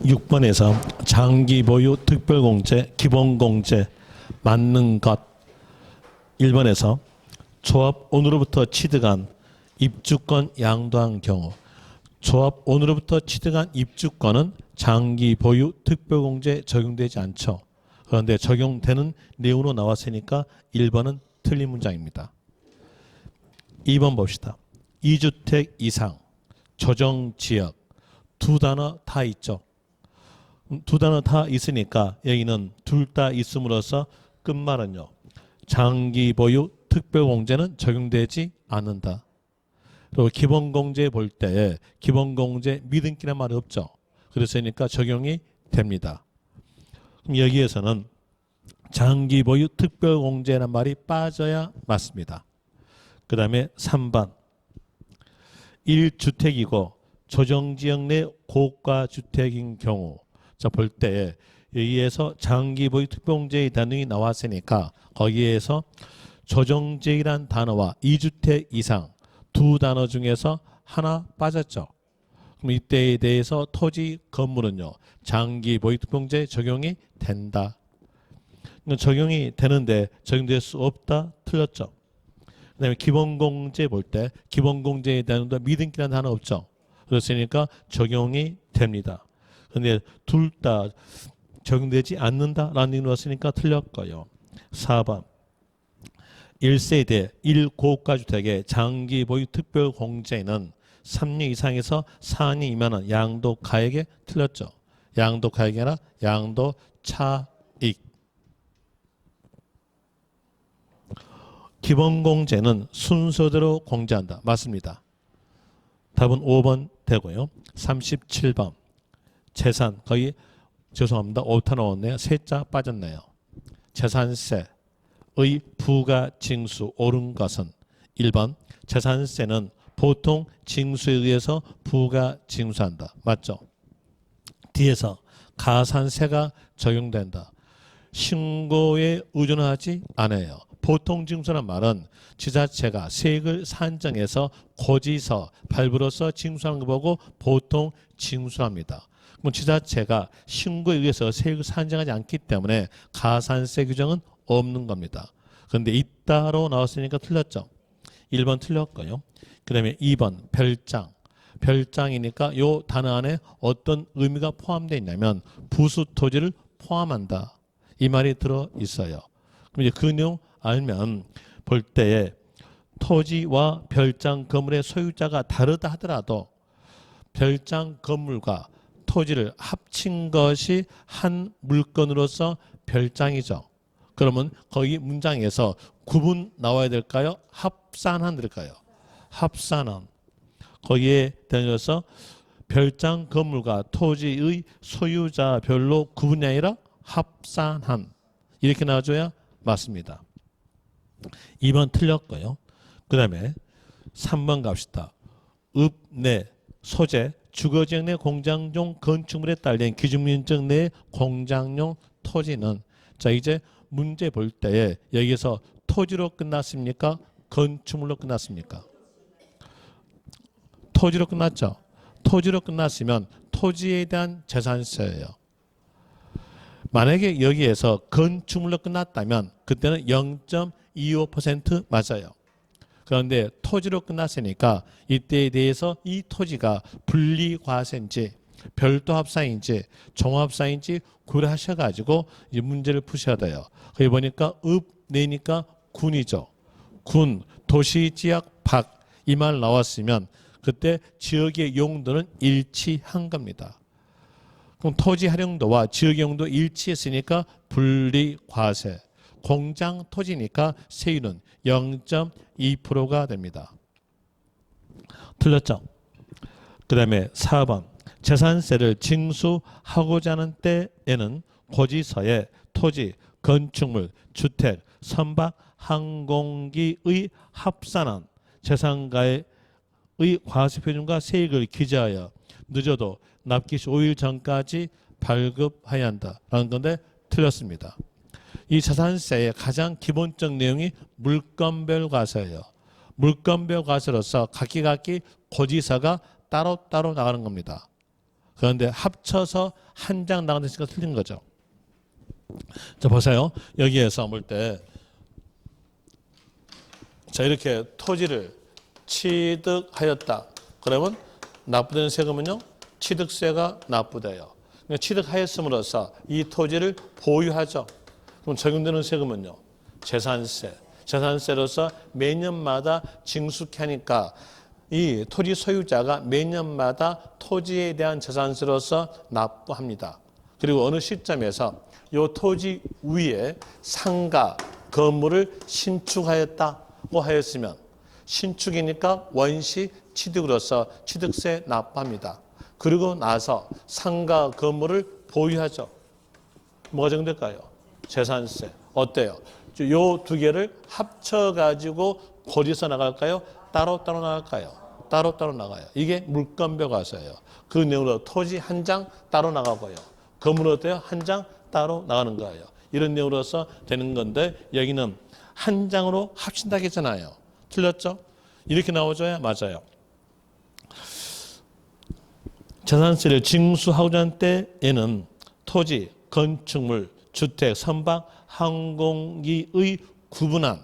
6번에서 장기 보유 특별공제, 기본공제 맞는 것. 1번에서 조합 오늘로부터 취득한 입주권 양도한 경우, 조합 오늘로부터 취득한 입주권은 장기 보유 특별공제 적용되지 않죠. 그런데 적용되는 내용으로 나왔으니까 1번은 틀린 문장입니다. 2번 봅시다. 2주택 이상, 조정지역, 두 단어 다 있죠. 두 단어 다 있으니까 여기는 둘 다 있음으로써 끝말은요, 장기 보유 특별공제는 적용되지 않는다. 그리고 기본공제 볼 때 기본공제 미등기란 말이 없죠. 그랬으니까 적용이 됩니다. 그럼 여기에서는 장기 보유 특별공제라는 말이 빠져야 맞습니다. 그 다음에 3번 1주택이고 조정지역 내 고가주택인 경우, 자, 볼 때 여기에서 장기 보유 특별공제의 단어가 나왔으니까 거기에서 조정지역이란 단어와 2주택 이상 두 단어 중에서 하나 빠졌죠. 그럼 이때에 대해서 토지 건물은요, 장기 보유 특별공제 적용이 된다. 적용이 되는데 적용될 수 없다, 틀렸죠. 그 다음에 기본공제 볼 때 기본공제에 대한 미등기라는 단어 없죠. 그렇으니까 적용이 됩니다. 그런데 둘 다 적용되지 않는다라는 얘기가 왔으니까 틀렸고요. 4번 1세대 1고가주택의 장기 보유 특별공제는 3년 이상에서 4년 이면은 양도가액에 틀렸죠. 양도가액이 아니라 양도차익. 기본공제는 순서대로 공제한다. 맞습니다. 답은 5번 되고요. 37번 재산, 거의 죄송합니다. 오타 나왔네요. 세자 빠졌네요. 재산세의 부가징수 옳은 것은 1번 재산세는 보통 징수에 의해서 부가징수한다. 맞죠? 뒤에서 가산세가 적용된다. 신고에 의존하지 않아요. 보통 징수란 말은 지자체가 세액을 산정해서 고지서 발부로서 징수하는 거 보고 보통 징수합니다. 그럼 지자체가 신고에 의해서 세액을 산정하지 않기 때문에 가산세 규정은 없는 겁니다. 그런데 있다로 나왔으니까 틀렸죠. 1번 틀렸고요. 그 다음에 2번 별장. 별장이니까 요 단어 안에 어떤 의미가 포함되어 있냐면 부수 토지를 포함한다. 이 말이 들어 있어요. 그럼 이제 그 내용 알면 볼 때에 토지와 별장 건물의 소유자가 다르다 하더라도 별장 건물과 토지를 합친 것이 한 물건으로서 별장이죠. 그러면 거기 문장에서 구분 나와야 될까요? 합산한 될까요? 합산한. 거기에 대해서 별장 건물과 토지의 소유자별로 구분이 아니라 합산한. 이렇게 나와줘야 맞습니다. 2번 틀렸고요. 그 다음에 3번 갑시다. 읍 내 소재 주거지역 내 공장용 건축물에 딸린 기준면적 내 공장용 토지는, 자, 이제 문제 볼 때에 여기서 토지로 끝났습니까? 건축물로 끝났습니까? 토지로 끝났죠. 토지로 끝났으면 토지에 대한 재산세예요. 만약에 여기에서 건축물로 끝났다면 그때는 0.25% 맞아요. 그런데 토지로 끝났으니까 이때에 대해서 이 토지가 분리과세인지 별도 합산인지 종합사인지 고려하셔가지고 이 문제를 푸셔야 돼요. 거기 보니까 읍 내니까 군이죠. 군, 도시, 지역, 박 이 말 나왔으면 그때 지역의 용도는 일치한 겁니다. 그럼 토지 활용도와 지역 용도 일치했으니까 분리과세. 공장 토지니까 세율은 0.2%가 됩니다. 틀렸죠? 그 다음에 4번 재산세를 징수하고자 하는 때에는 고지서에 토지, 건축물, 주택, 선박, 항공기의 합산한 재산가의 과세표준과 세액을 기재하여 늦어도 납기 시 5일 전까지 발급해야 한다라는 건데 틀렸습니다. 이 재산세의 가장 기본적 내용이 물건별 과세예요. 물건별 과세로서 각기 고지서가 따로따로 나가는 겁니다. 그런데 합쳐서 한 장 나간다니까 틀린 거죠. 자, 보세요. 여기에서 볼 때, 자, 이렇게 토지를 취득하였다. 그러면 납부되는 세금은요, 취득세가 납부돼요. 그러니까 취득하였음으로써 이 토지를 보유하죠. 그럼 적용되는 세금은요, 재산세. 재산세로서 매년마다 징수하니까 이 토지 소유자가 매년마다 토지에 대한 재산세로서 납부합니다. 그리고 어느 시점에서 이 토지 위에 상가, 건물을 신축하였다고 하였으면 신축이니까 원시 취득으로서 취득세 납부합니다. 그리고 나서 상가, 건물을 보유하죠. 뭐가 적용될까요? 재산세. 어때요? 요 두 개를 합쳐가지고 고지서 나갈까요? 따로따로 나갈까요? 따로따로 나가요. 이게 물권별과세예요. 그 내용으로 토지 한 장 따로 나가고요. 건물 어때요? 한 장 따로 나가는 거예요. 이런 내용으로서 되는 건데 여기는 한 장으로 합친다 했잖아요. 틀렸죠? 이렇게 나오줘야 맞아요. 재산세를 징수하고자 하는 때에는 토지, 건축물, 주택, 선박, 항공기의 구분한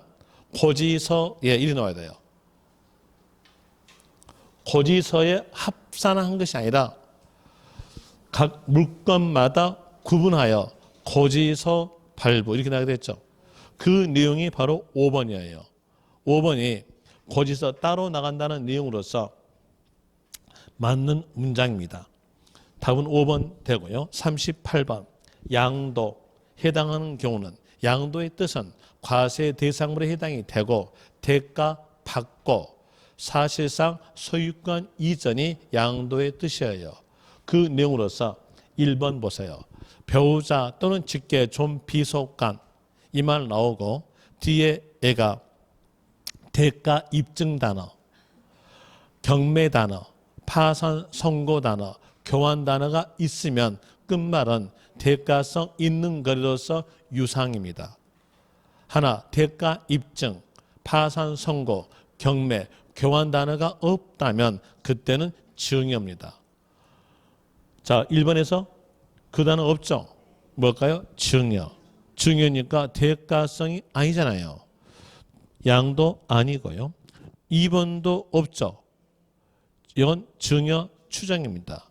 고지서에 일이 나와야 돼요. 고지서에 합산한 것이 아니라 각 물건마다 구분하여 고지서 발부 이렇게 나게 됐죠. 그 내용이 바로 5번이에요. 5번이 고지서 따로 나간다는 내용으로서 맞는 문장입니다. 답은 5번 되고요. 38번 양도 해당하는 경우는 양도의 뜻은 과세 대상물에 해당이 되고 대가 받고 사실상 소유권 이전이 양도의 뜻이에요. 그 내용으로서 1번 보세요. 배우자 또는 직계 존비속간 이 말 나오고 뒤에 애가 대가 입증 단어, 경매 단어, 파산 선고 단어, 교환 단어가 있으면 끝말은 대가성 있는 거리로서 유상입니다. 하나, 대가 입증, 파산 선고, 경매, 교환 단어가 없다면 그때는 증여입니다. 자, 1번에서 그 단어 없죠? 뭘까요? 증여. 증여니까 대가성이 아니잖아요. 양도 아니고요. 2번도 없죠. 이건 증여 추정입니다.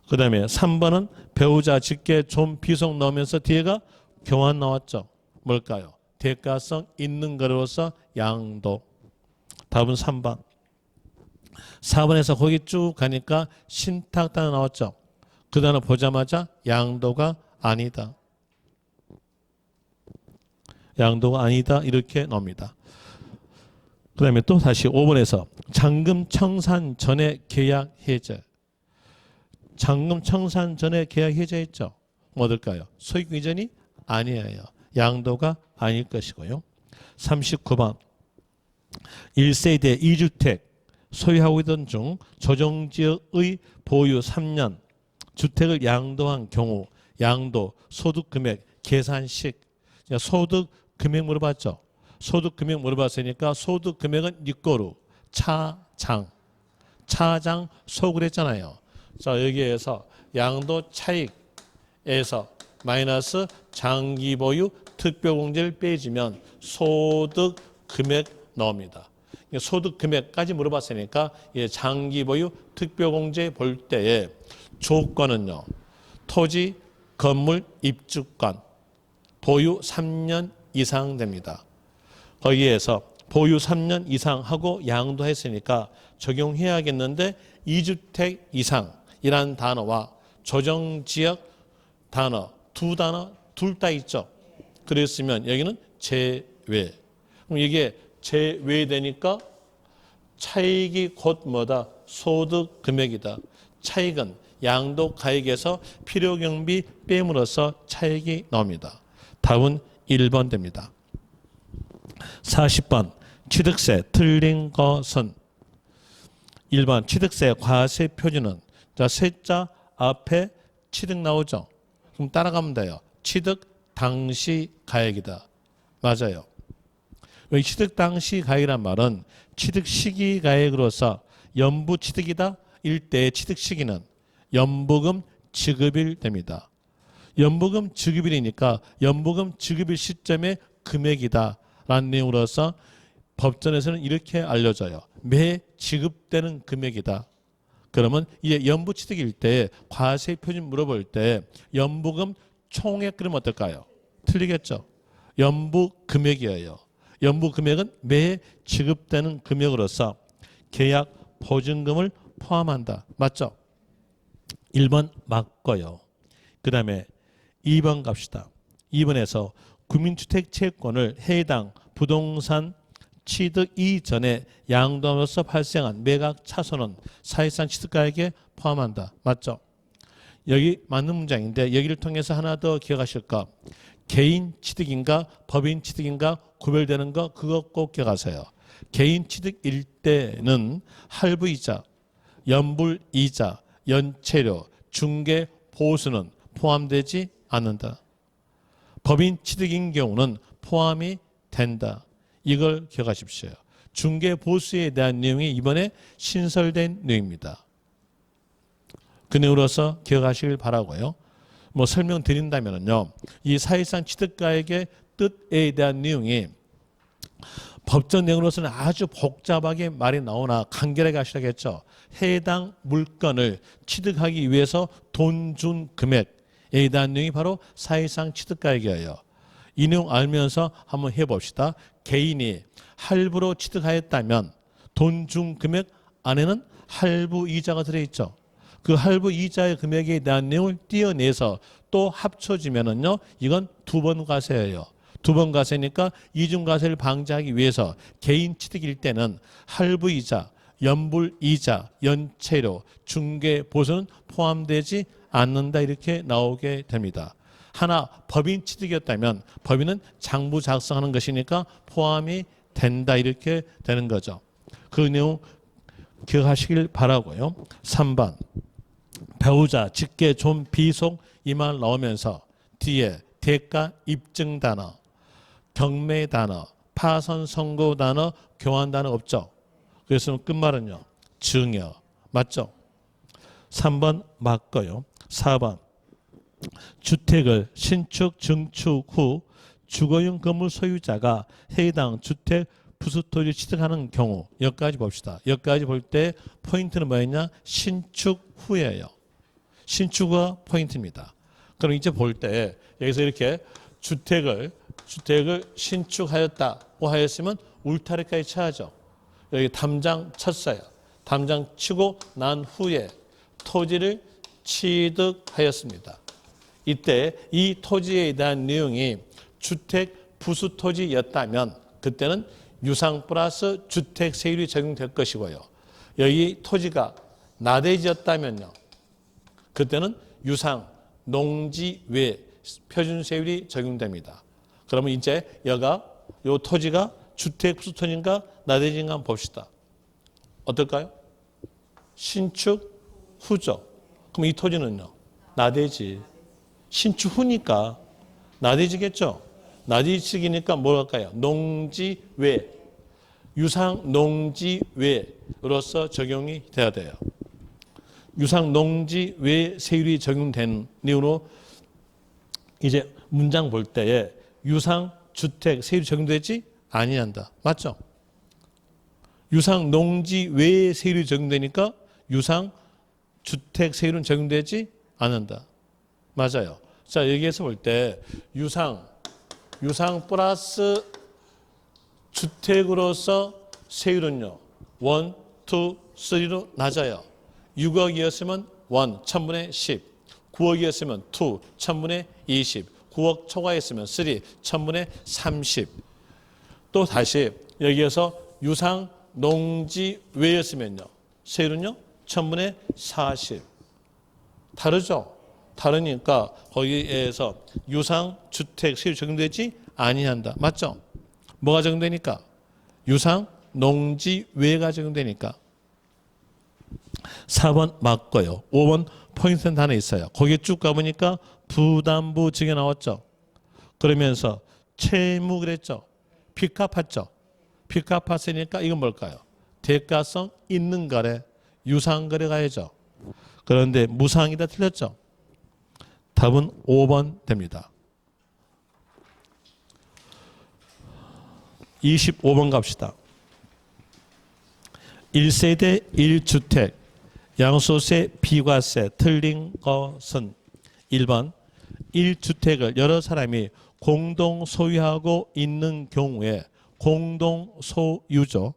그 다음에 3번은 배우자 직계 존비속 나오면서 뒤에가 교환 나왔죠. 뭘까요? 대가성 있는 거로서 양도. 답은 3번. 4번에서 거기 쭉 가니까 신탁 단어 나왔죠. 그 단어 보자마자 양도가 아니다. 양도가 아니다 이렇게 나옵니다. 그 다음에 또 다시 5번에서 잔금 청산 전에 계약 해제. 잔금 청산 전에 계약 해제했죠. 뭐들까요? 소유권 이전이 아니에요. 양도가 아닐 것이고요. 39번 1세대 2주택 소유하고 있던 중 조정지역의 보유 3년 주택을 양도한 경우 양도 소득금액 계산식 소득금액 물어봤죠. 소득금액 물어봤으니까 소득금액은 니꼬루 차장 소그랬 했잖아요. 자, 여기에서 양도 차익에서 마이너스 장기보유 특별공제를 빼주면 소득금액 나옵니다. 소득금액까지 물어봤으니까 장기보유 특별공제 볼 때에 조건은요. 토지, 건물, 입주권, 보유 3년 이상 됩니다. 거기에서 보유 3년 이상 하고 양도했으니까 적용해야겠는데 2주택 이상이라는 단어와 조정지역 단어 두 단어 둘 다 있죠. 그랬으면 여기는 제외. 그럼 이게 제외되니까 차익이 곧 뭐다? 소득 금액이다. 차익은 양도 가액에서 필요경비 빼므로써 차익이 나옵니다. 답은 1번 됩니다. 40번 취득세 틀린 것은 1번 취득세 과세 표준은 자 세자 앞에 취득 나오죠. 그럼 따라가면 돼요. 취득 당시 가액이다. 맞아요. 이 취득 당시 가액이란 말은 취득 시기 가액으로서 연부 취득이다. 일대의 취득 시기는 연부금 지급일 됩니다. 연부금 지급일이니까 연부금 지급일 시점의 금액이다라는 내용으로서 법전에서는 이렇게 알려져요. 매 지급되는 금액이다. 그러면 이제 연부취득일 때 과세 표준 물어볼 때 연부금 총액 그러면 어떨까요? 틀리겠죠. 연부 금액이에요. 연부 금액은 매 지급되는 금액으로서 계약 보증금을 포함한다. 맞죠? 1번 맞고요. 그 다음에 2번 갑시다. 2번에서 국민주택 채권을 해당 부동산 취득 이전에 양도함으로써 발생한 매각 차손은 사실상 취득가액에 포함한다. 맞죠? 여기 맞는 문장인데 여기를 통해서 하나 더 기억하실까? 개인 취득인가 법인 취득인가 구별되는 거 그거 꼭 기억하세요. 개인 취득일 때는 할부이자, 연불이자, 연체료, 중개 보수는 포함되지 않는다. 법인 취득인 경우는 포함이 된다. 이걸 기억하십시오. 중개 보수에 대한 내용이 이번에 신설된 내용입니다. 그 내용으로서 기억하시길 바라고요. 뭐 설명드린다면요, 이 사실상 취득가액의 뜻에 대한 내용이 법전 내용으로서는 아주 복잡하게 말이 나오나 간결하게 하시라겠죠. 해당 물건을 취득하기 위해서 돈 준 금액에 대한 내용이 바로 사실상 취득가액이에요. 이 내용 알면서 한번 해봅시다. 개인이 할부로 취득하였다면 돈 준 금액 안에는 할부 이자가 들어있죠. 그 할부 이자의 금액에 대한 내용을 떼어내서 또 합쳐지면은요, 이건 두 번 과세예요. 두 번 과세니까 이중 과세를 방지하기 위해서 개인 취득일 때는 할부 이자, 연불 이자, 연체료, 중개 보수는 포함되지 않는다 이렇게 나오게 됩니다. 하나 법인 취득이었다면 법인은 장부 작성하는 것이니까 포함이 된다 이렇게 되는 거죠. 그 내용 기억하시길 바라고요. 3번 배우자, 직계, 좀, 비속 이 말 나오면서 뒤에 대가 입증 단어, 경매 단어, 파선 선고 단어, 교환 단어 없죠. 그래서 끝말은요, 증여. 맞죠? 3번 맞고요. 4번 주택을 신축, 증축 후 주거용 건물 소유자가 해당 주택 부수토지 취득하는 경우, 여기까지 봅시다. 여기까지 볼 때 포인트는 뭐였냐? 신축 후예요. 신축후가 포인트입니다. 그럼 이제 볼 때 여기서 이렇게 주택을 신축하였다고 하였으면 울타리까지 쳐야죠. 여기 담장 쳤어요. 담장 치고 난 후에 토지를 취득하였습니다. 이때 이 토지에 대한 내용이 주택 부수토지였다면 그때는 유상 플러스 주택 세율이 적용될 것이고요. 여기 토지가 나대지였다면요, 그때는 유상 농지 외 표준 세율이 적용됩니다. 그러면 이제 요 토지가 주택 부수토지인가 나대지인가 한번 봅시다. 어떨까요? 신축 후죠. 그럼 이 토지는요, 나대지. 신축 후니까 나대지겠죠. 나대지식이니까 뭘 할까요? 농지 외, 유상 농지 외로서 적용이 돼야 돼요. 유상 농지 외 세율이 적용된 내용으로 이제 문장 볼 때에 유상 주택 세율이 적용되지 아니한다. 맞죠? 유상 농지 외 세율이 적용되니까 유상 주택 세율은 적용되지 않는다. 맞아요. 자, 여기에서 볼 때 유상 플러스 주택으로서 세율은요, 1, 2, 3로 낮아요. 6억이었으면 1, 1000분의 10, 9억이었으면 2, 1000분의 20, 9억 초과했으면 3, 1000분의 30. 또 다시 여기에서 유상 농지 외였으면요, 세율은요, 1000분의 40. 다르죠? 다르니까 거기에서 유상 주택 세율 적용되지 아니한다. 맞죠? 뭐가 적용되니까? 유상 농지 외가 적용되니까. 4번 맞고요. 5번 포인트는 하나 있어요. 거기에 쭉 가보니까 부담부 증여 나왔죠. 그러면서 채무 그랬죠. 빚 갚았죠. 빚 갚았으니까 이건 뭘까요? 대가성 있는 거래, 유상거래 가야죠. 그런데 무상이다 틀렸죠. 답은 5번 됩니다. 25번 갑시다. 1세대 1주택 양도세 비과세 틀린 것은 1번 1주택을 여러 사람이 공동 소유하고 있는 경우에 공동 소유죠.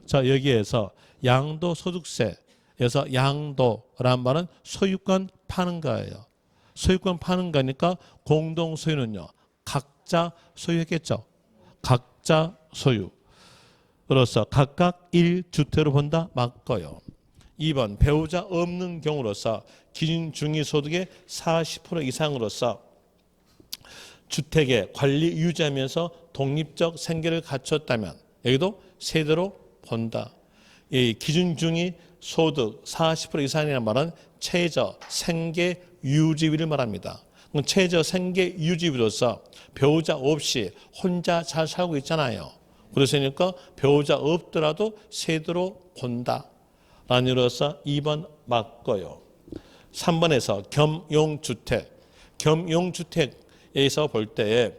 자, 여기에서 양도소득세에서 양도란 말은 소유권 파는 거예요. 소유권 파는 거니까 공동 소유는요. 각자 소유했겠죠. 각자 소유로서 각각 1주택으로 본다 맞고요. 2번 배우자 없는 경우로서 기준 중위소득의 40% 이상으로서 주택의 관리 유지하면서 독립적 생계를 갖췄다면 여기도 세대로 본다. 이 기준 중위 소득 40% 이상이라는 말은 최저 생계 유지비를 말합니다. 그럼 최저 생계 유지비로서 배우자 없이 혼자 잘 살고 있잖아요. 그래서니까 배우자 없더라도 세대로 본다. 라는 이유로서 2번 맞고요. 3번에서 겸용주택에서 볼 때에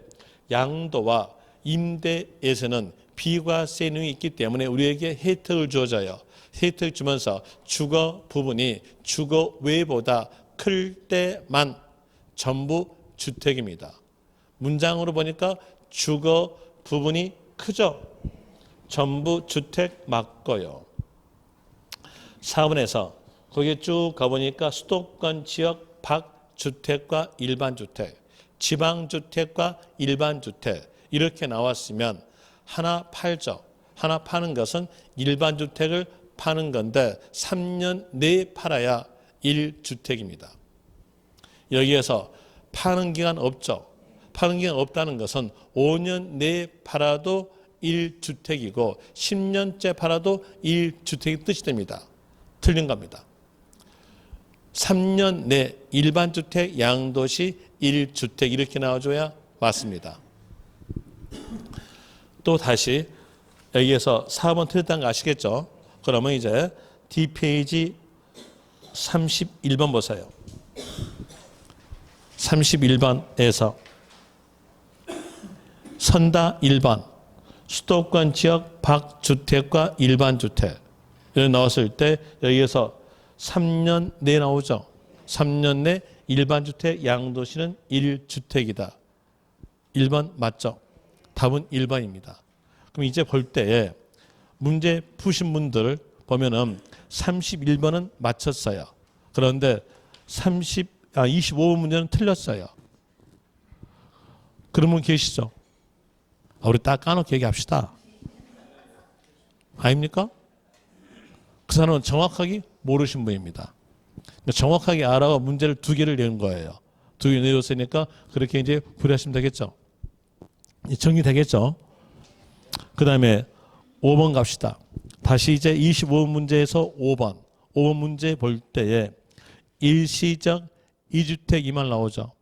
양도와 임대에서는 비과세 내용이 있기 때문에 우리에게 혜택을 주어져요. 혜택을 주면서 주거 부분이 주거 외보다 클 때만 전부 주택입니다. 문장으로 보니까 주거 부분이 크죠. 전부 주택 맞고요. 4번에서 거기에 쭉 가보니까 수도권 지역 박주택과 일반주택, 지방주택과 일반주택 이렇게 나왔으면 하나 팔죠. 하나 파는 것은 일반주택을 파는 건데 3년 내에 팔아야 1주택입니다. 여기에서 파는 기간 없죠. 파는 기간 없다는 것은 5년 내에 팔아도 1주택이고 10년째 팔아도 1주택이 뜻이 됩니다. 틀린 겁니다. 3년 내 일반주택 양도시 1주택 이렇게 나와줘야 맞습니다. 또 다시 여기에서 4번 틀렸다는 거 아시겠죠? 그러면 이제 D페이지 31번 보세요. 31번에서 선다 1번 수도권 지역 박주택과 일반주택 여기 나왔을 때 여기에서 3년 내 나오죠. 3년 내 일반주택 양도시는 1주택이다. 1번 맞죠? 답은 1번입니다. 그럼 이제 볼 때에 문제 푸신 분들 보면은 31번은 맞췄어요. 그런데 25번 문제는 틀렸어요. 그런 분 계시죠? 우리 딱 까놓고 얘기합시다. 아닙니까? 그 사람은 정확하게 모르신 분입니다. 정확하게 알아가 문제를 2개를 내는 거예요. 2개 내줬으니까 그렇게 이제 풀이하시면 되겠죠. 정리되겠죠. 그 다음에 5번 갑시다. 다시 이제 25번 문제에서 5번 문제 볼 때에 일시적 2주택 이 말 나오죠.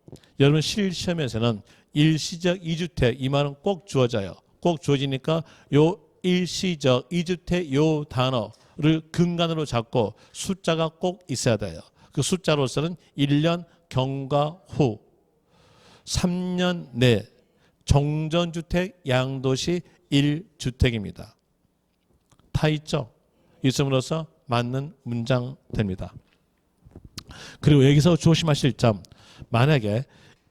여러분 실시험에서는 일시적 2주택 이 말은 꼭 주어져요. 꼭 주어지니까 요 일시적 2주택 요 단어를 근간으로 잡고 숫자가 꼭 있어야 돼요. 그 숫자로서는 1년 경과 후 3년 내 종전주택 양도시 1주택입니다. 다 있죠? 있음으로써 맞는 문장 됩니다. 그리고 여기서 조심하실 점, 만약에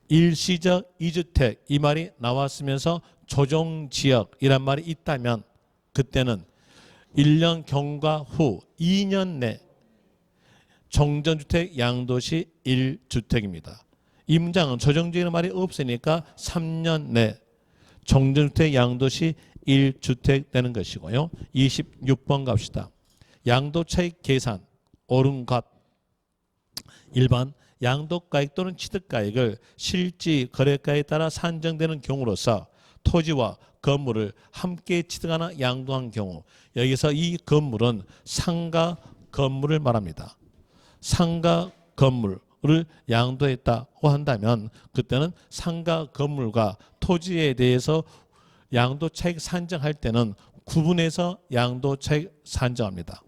일시적 2주택 이 말이 나왔으면서 조정지역이란 말이 있다면 그때는 1년 경과 후 2년 내 종전주택 양도시 1주택입니다. 이 문장은 조정지역이라는 말이 없으니까 3년 내 종전주택 양도시 1주택 되는 것이고요. 26번 갑시다. 양도차익 계산 옳은 것 1번 양도가액 또는 취득가액을 실지 거래가에 따라 산정되는 경우로서 토지와 건물을 함께 취득하나 양도한 경우 여기서 이 건물은 상가 건물을 말합니다. 상가 건물을 양도했다고 한다면 그때는 상가 건물과 토지에 대해서 양도차익 산정할 때는 구분해서 양도차익 산정합니다.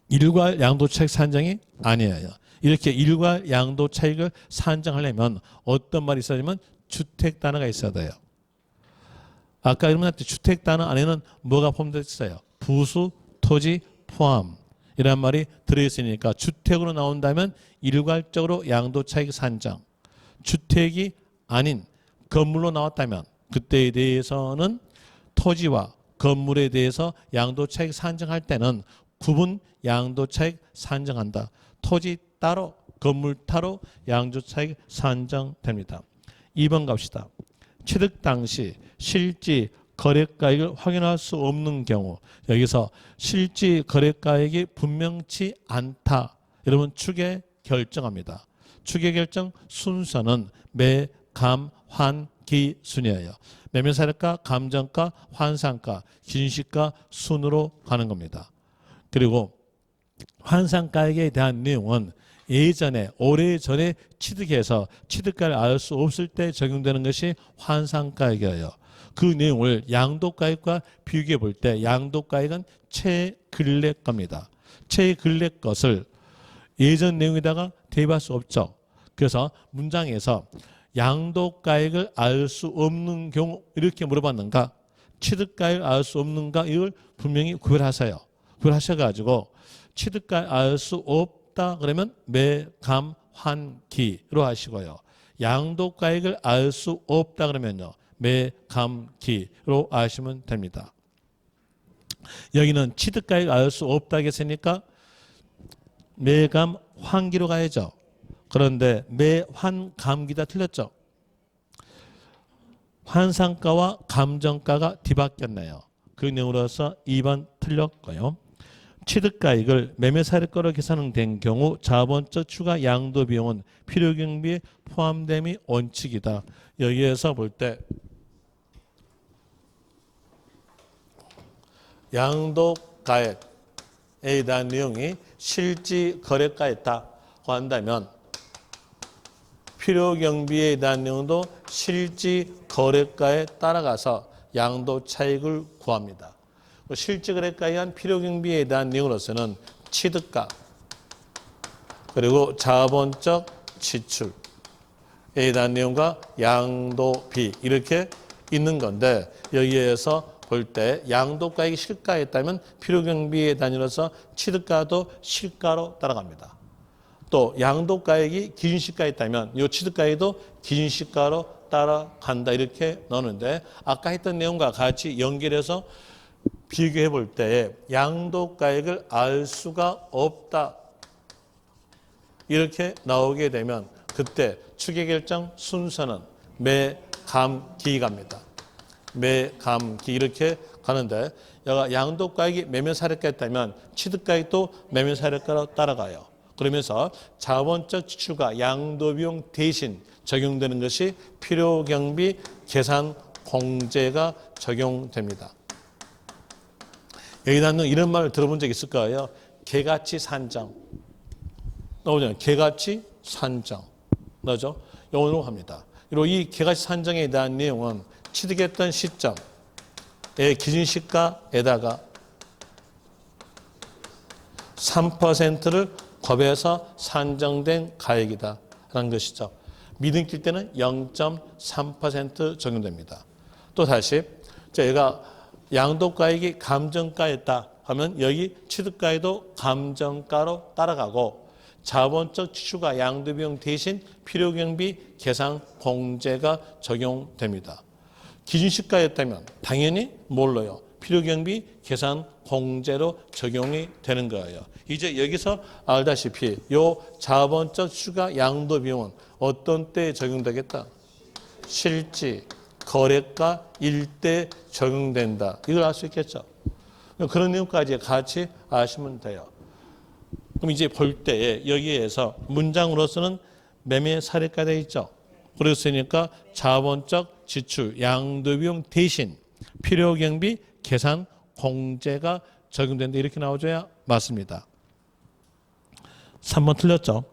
일괄 양도차익 산정이 아니에요. 이렇게 일괄 양도차익을 산정하려면 어떤 말이 있어야 되면 주택 단어가 있어야 돼요. 아까 여러분한테 주택 단어 안에는 뭐가 포함되어 있어요? 부수, 토지, 포함 이란 말이 들어있으니까 주택으로 나온다면 일괄적으로 양도차익 산정, 주택이 아닌 건물로 나왔다면 그때에 대해서는 토지와 건물에 대해서 양도차익 산정할 때는 구분 양도차익 산정한다. 토지 따로 건물 따로 양도차익 산정됩니다. 2번 갑시다. 취득 당시 실질 거래가액을 확인할 수 없는 경우, 여기서 실질 거래가액이 분명치 않다. 여러분 추계 결정합니다. 추계 결정 순서는 매, 감, 환, 기 순이에요. 매매사례가, 감정가, 환산가, 기준시가 순으로 가는 겁니다. 그리고 환산가액에 대한 내용은 예전에 오래전에 취득해서 취득가를 알 수 없을 때 적용되는 것이 환산가액이에요. 그 내용을 양도가액과 비교해 볼 때 양도가액은 최근래 겁니다. 최근래 것을 예전 내용에다가 대입할 수 없죠. 그래서 문장에서 양도가액을 알 수 없는 경우 이렇게 물어봤는가, 취득가액을 알 수 없는가, 이걸 분명히 구별하세요. 구별하셔가지고 취득가액을 알 수 없다 그러면 매, 감, 환, 기로 하시고요. 양도가액을 알 수 없다 그러면요 매, 감, 기로 하시면 됩니다. 여기는 취득가액을 알 수 없다고 했으니까 매, 감, 환기로 가야죠. 그런데 매, 환, 감기다 틀렸죠. 환산가와 감정가가 뒤바뀌었네요. 그 내용으로서 2번 틀렸고요. 취득가액을 매매사례가로 계산된 경우 자본적 추가 양도비용은 필요경비에 포함됨이 원칙이다. 여기에서 볼 때 양도가액에 대한 내용이 실질 거래가에 있다고 한다면 필요경비에 대한 내용도 실질 거래가에 따라가서 양도차익을 구합니다. 실질 거래가에 의한 필요경비에 대한 내용으로서는 취득가 그리고 자본적 지출에 대한 내용과 양도비 이렇게 있는 건데 여기에서 볼 때 양도가액이 실가에 있다면 필요경비에 단위로서 취득가도 실가로 따라갑니다. 또 양도가액이 기준시가에 있다면 이 취득가액도 기준시가로 따라간다 이렇게 나오는데 아까 했던 내용과 같이 연결해서 비교해 볼 때 양도가액을 알 수가 없다 이렇게 나오게 되면 그때 추계결정 순서는 매, 감, 기 갑니다. 매, 감, 기 이렇게 가는데 여기가 양도가액이 매매사례가에 있다면 취득가액도 매매사례가로 따라가요. 그러면서 자본적 지출과 양도비용 대신 적용되는 것이 필요경비 계산 공제가 적용됩니다. 여기다 이런 말을 들어본 적 있을 거예요. 개가치 산정. 나오잖아요. 개가치 산정. 나오죠? 영어로 합니다. 그리고 이 개가치 산정에 대한 내용은 취득했던 시점의 기준시가에다가 3%를 곱해서 산정된 가액이다 라는 것이죠. 미등길 때는 0.3% 적용됩니다. 또 다시 얘가 양도가액이 감정가였다 하면 여기 취득가액도 감정가로 따라가고 자본적 지출과 양도비용 대신 필요경비 계산 공제가 적용됩니다. 기준시가였다면 당연히 뭘로요? 필요경비 계산 공제로 적용이 되는 거예요. 이제 여기서 알다시피 요 자본적 추가 양도비용은 어떤 때에 적용되겠다? 실질 거래가 일때 적용된다. 이걸 알 수 있겠죠. 그런 내용까지 같이 아시면 돼요. 그럼 이제 볼 때에 여기에서 문장으로서는 매매 사례가 되어 있죠. 그랬으니까 자본적 지출 양도비용 대신 필요경비 계산 공제가 적용된다 이렇게 나오줘야 맞습니다. 3번 틀렸죠.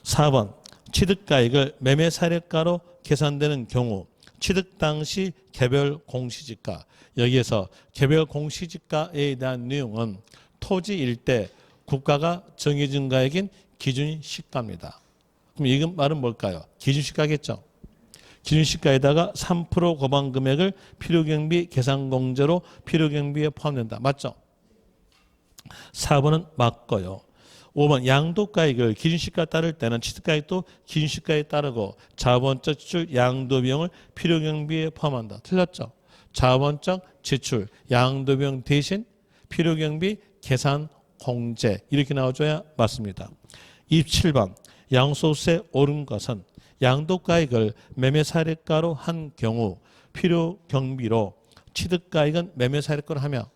4번 취득가액을 매매 사례가로 계산되는 경우 취득 당시 개별 공시지가 여기에서 개별 공시지가에 대한 내용은 토지 일대 국가가 정해준 가액인 기준시가입니다. 그럼 이 말은 뭘까요? 기준시가겠죠. 기준시가에다가 3% 고방 금액을 필요경비 계산공제로 필요경비에 포함된다. 맞죠? 4번은 맞고요. 5번 양도가액을 기준시가에 따를 때는 취득가액도 기준시가에 따르고 자본적 지출 양도비용을 필요경비에 포함한다. 틀렸죠? 자본적 지출 양도비용 대신 필요경비 계산 공제 이렇게 나와줘야 맞습니다. 27번 양도소득세 오른 것은 양도가액을 매매사례가로 한 경우 필요경비로 취득가액은 매매사례가로 하며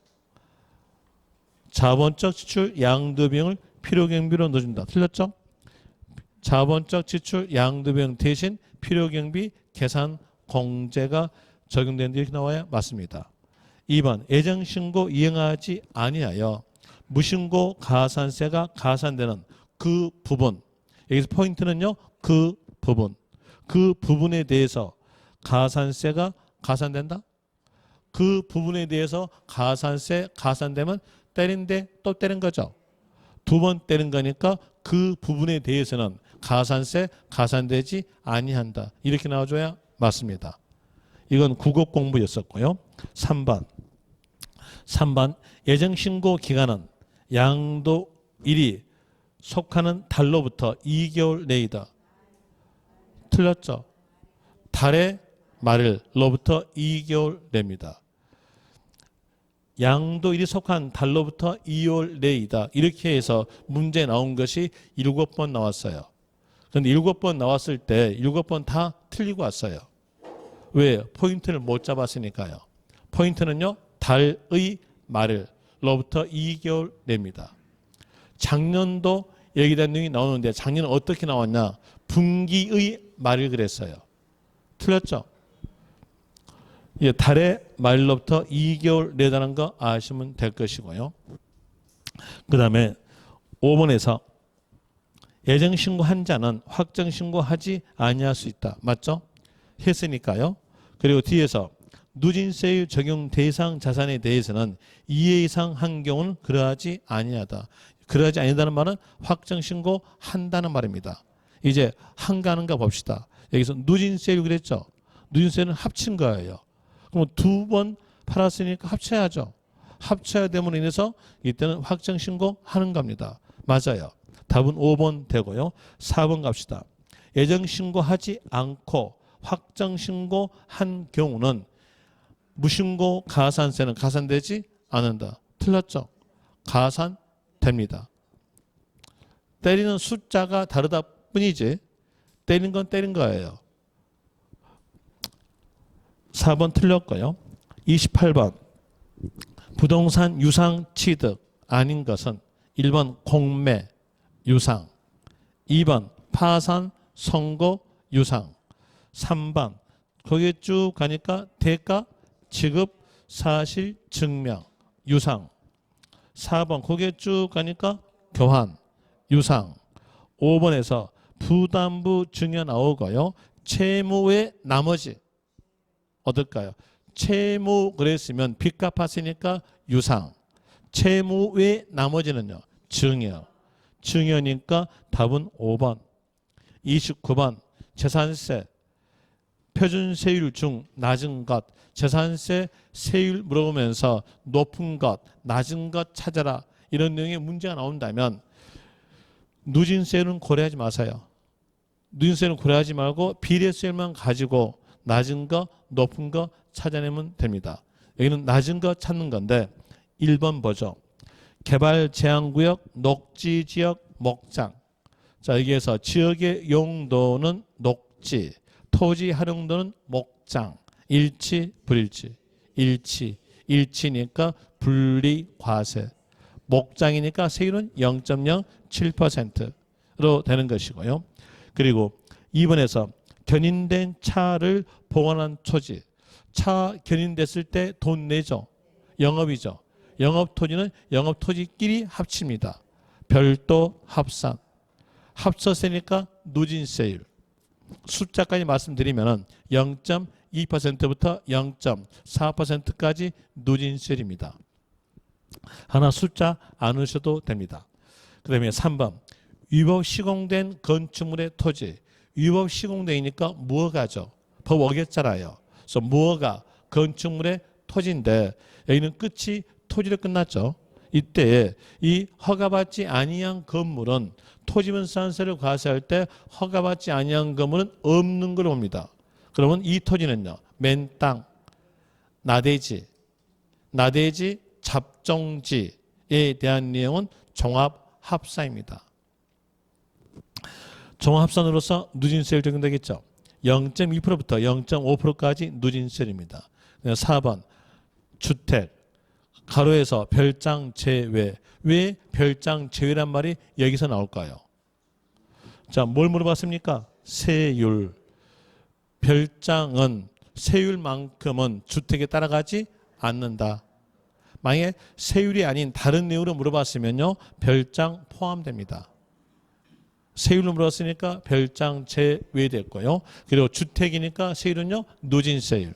자본적 지출 양도비용을 필요경비로 넣어준다. 틀렸죠? 자본적 지출 양도비용 대신 필요경비 계산 공제가 적용되는데 이렇게 나와야 맞습니다. 2번 예정신고 이행하지 아니하여 무신고 가산세가 가산되는 그 부분, 여기서 포인트는요, 그 부분에 대해서 가산세가 가산된다? 그 부분에 대해서 가산세 가산되면 때린데 또 때린 거죠. 2번 때린 거니까 그 부분에 대해서는 가산세 가산되지 아니한다. 이렇게 나와줘야 맞습니다. 이건 국어 공부였었고요. 3번 예정신고 기간은 양도일이 속하는 달로부터 2개월 내이다. 틀렸죠? 달의 말일로부터 2개월 내입니다. 양도일이 속한 달로부터 2개월 내이다. 이렇게 해서 문제 나온 것이 7번 나왔어요. 그런데 7번 나왔을 때 7번 다 틀리고 왔어요. 왜? 포인트를 못 잡았으니까요. 포인트는요. 달의 말일로부터 2개월 내입니다. 작년도 여기다 내용이 나오는데 작년은 어떻게 나왔냐? 분기의 말일 그랬어요. 틀렸죠? 예, 달의 말일로부터 2개월 내다는 거 아시면 될 것이고요. 그 다음에 5번에서 예정신고한 자는 확정신고하지 아니할 수 있다. 맞죠? 했으니까요. 그리고 뒤에서 누진세율 적용 대상 자산에 대해서는 2회 이상 한 경우는 그러하지 아니하다. 그러하지 아니하다는 말은 확정신고 한다는 말입니다. 이제 한가는가 봅시다. 여기서 누진세율 그랬죠. 누진세율은 합친 거예요. 그럼 2번 팔았으니까 합쳐야죠. 합쳐야 됨으로 인해서 이때는 확정신고 하는 겁니다. 맞아요. 답은 5번 되고요. 4번 갑시다. 예정신고하지 않고 확정신고 한 경우는 무신고 가산세는 가산되지 않는다. 틀렸죠? 가산됩니다. 때리는 숫자가 다르다 뿐이지 때린 건 때린 거예요. 4번 틀렸고요. 28번 부동산 유상 취득 아닌 것은 1번 공매 유상, 2번 파산 선고 유상, 3번 거기에 쭉 가니까 대가 지급 사실 증명 유상, 4번 거기에 쭉 가니까 교환 유상, 5번에서 부담부 증여 나오고요. 채무의 나머지 어떨까요? 채무 그랬으면 빚 갚았으니까 유상, 채무 외 나머지는요 증여, 증여니까 답은 5번. 29번 재산세 표준세율 중 낮은 것, 재산세 세율 물어보면서 높은 것, 낮은 것 찾아라 이런 내용의 문제가 나온다면 누진세율은 고려하지 마세요. 누진세율은 고려하지 말고 비례세율만 가지고 낮은 거, 높은 거 찾아내면 됩니다. 여기는 낮은 거 찾는 건데 1번 보죠. 개발 제한구역, 녹지지역, 목장. 자, 여기에서 지역의 용도는 녹지, 토지 활용도는 목장. 일치, 불일치. 일치. 일치니까 분리과세. 목장이니까 세율은 0.07%로 되는 것이고요. 그리고 2번에서 견인된 차를 보관한 토지. 차 견인됐을 때 돈 내죠. 영업이죠. 영업토지는 영업토지끼리 합칩니다. 별도 합산. 합쳤으니까 누진세율. 숫자까지 말씀드리면 0.2%부터 0.4%까지 누진세율입니다. 하나 숫자 안 넣으셔도 됩니다. 그 다음에 3번 위법 시공된 건축물의 토지. 위법 시공되니까 무허가죠. 법 어겼잖아요. 그래서 무허가 건축물의 토지인데 여기는 끝이 토지로 끝났죠. 이때 이 허가받지 아니한 건물은 토지분산세를 과세할 때 허가받지 아니한 건물은 없는 걸로 봅니다. 그러면 이 토지는요. 맨 땅, 나대지, 잡종지에 대한 내용은 종합합산입니다. 종합합산으로서 누진세율 적용되겠죠. 0.2%부터 0.5%까지 누진세율입니다. 4번 주택 가로에서 별장 제외. 왜 별장 제외란 말이 여기서 나올까요? 자, 뭘 물어봤습니까? 세율. 별장은 세율만큼은 주택에 따라가지 않는다. 만약에 세율이 아닌 다른 내용으로 물어봤으면요. 별장 포함됩니다. 세율로 물었으니까 별장 제외됐고요. 그리고 주택이니까 세율은요. 누진세율.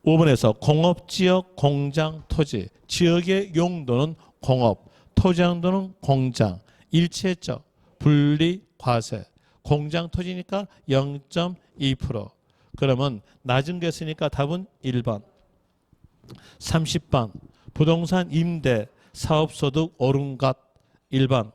5번에서 공업지역 공장 토지. 지역의 용도는 공업, 토지 용도는 공장. 일치했죠. 분리 과세. 공장 토지니까 0.2%. 그러면 낮은 게 있으니까 답은 1번. 30번 부동산 임대 사업소득 오른 것. 1번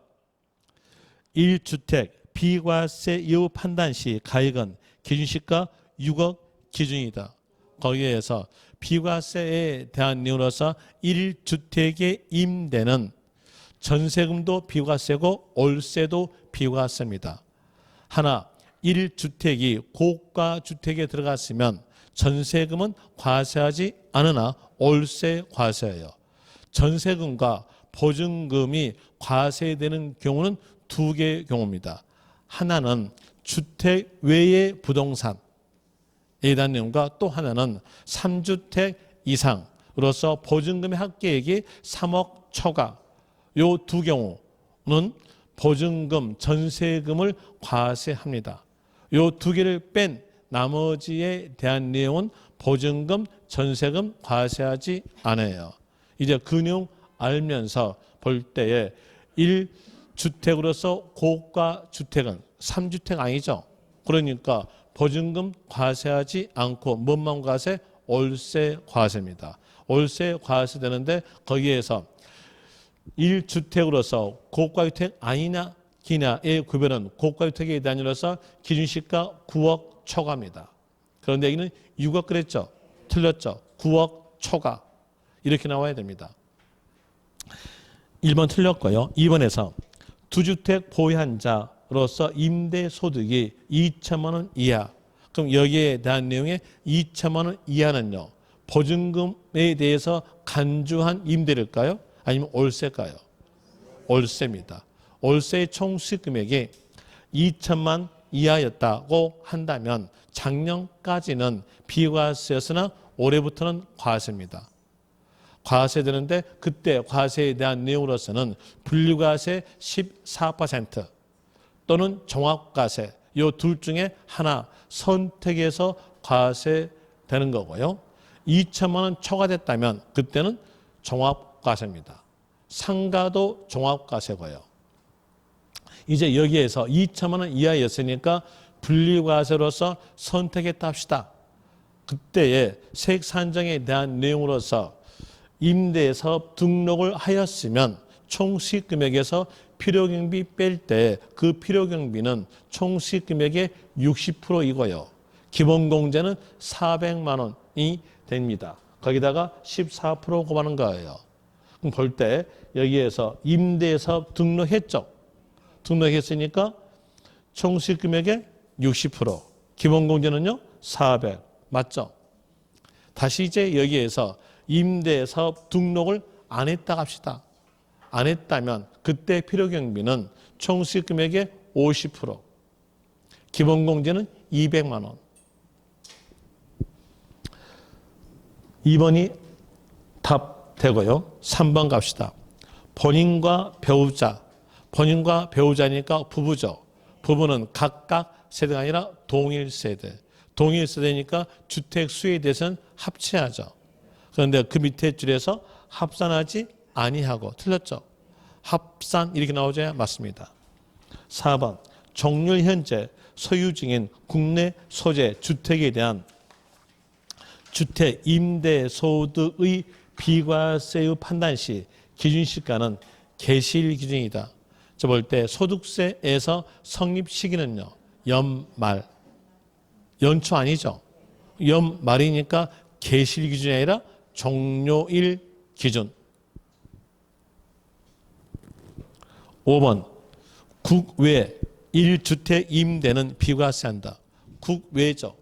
1주택 비과세 여부 판단 시 가액은 기준시가 6억 기준이다. 거기에서 비과세에 대한 내용으로서 1주택의 임대는 전세금도 비과세고 월세도 비과세입니다. 하나 1주택이 고가주택에 들어갔으면 전세금은 과세하지 않으나 월세 과세예요. 전세금과 보증금이 과세되는 경우는 두 개의 경우입니다. 하나는 주택 외의 부동산에 대한 내용과 또 하나는 3주택 이상으로서 보증금의 합계액이 3억 초과. 요 두 경우는 보증금, 전세금을 과세합니다. 요 두 개를 뺀 나머지에 대한 내용은 보증금, 전세금 과세하지 않아요. 이제 그 내용 알면서 볼 때에 1주택으로서 고가 주택은 3주택 아니죠. 그러니까 보증금 과세하지 않고 뭔만 과세? 월세 과세입니다. 월세 과세되는데 거기에서 1주택으로서 고가주택 아니냐 기냐의 구별은 고가주택에 대한으로서 기준시가 9억 초과입니다. 그런데 여기는 6억 그랬죠. 틀렸죠. 9억 초과. 이렇게 나와야 됩니다. 1번 틀렸고요. 2번에서 두주택 보유한 자로서 임대소득이 2천만 원 이하. 그럼 여기에 대한 내용에 2천만 원 이하는요. 보증금에 대해서 간주한 임대료일까요? 아니면 월세일까요? 월세입니다. 월세의 총 수익금액이 2천만 이하였다고 한다면 작년까지는 비과세였으나 올해부터는 과세입니다. 과세되는데 그때 과세에 대한 내용으로서는 분리과세 14% 또는 종합과세 이 둘 중에 하나 선택해서 과세되는 거고요. 2천만 원 초과됐다면 그때는 종합과세입니다. 상가도 종합과세고요. 이제 여기에서 2천만 원 이하였으니까 분리과세로서 선택했다 합시다. 그때의 세액 산정에 대한 내용으로서 임대사업 등록을 하였으면 총 수익금액에서 필요경비 뺄 때 그 필요경비는 총 수익금액의 60%이고요. 기본공제는 400만 원이 됩니다. 거기다가 14% 곱하는 거예요. 그럼 볼 때 여기에서 임대사업 등록했죠. 등록했으니까 총 수익금액의 60%. 기본공제는요. 400. 맞죠? 다시 이제 여기에서 임대사업 등록을 안 했다 합시다. 안 했다면 그때 필요경비는 총 수익금액의 50%. 기본공제는 200만 원. 2번이 답 되고요. 3번 갑시다. 본인과 배우자. 본인과 배우자니까 부부죠. 부부는 각각 세대가 아니라 동일 세대. 동일 세대니까 주택 수에 대해서는 합치하죠. 그런데 그 밑에 줄에서 합산하지 아니하고 틀렸죠. 합산 이렇게 나오죠? 맞습니다. 4번 정률 현재 소유 중인 국내 소재 주택에 대한 주택 임대 소득의 비과세의 판단 시 기준 시가는 개시일 기준이다. 저 볼 때 소득세에서 성립 시기는요. 연말. 연초 아니죠. 연말이니까 개시일 기준이 아니라 종료일 기준. 5번 국외 1주택 임대는 비과세한다. 국외죠.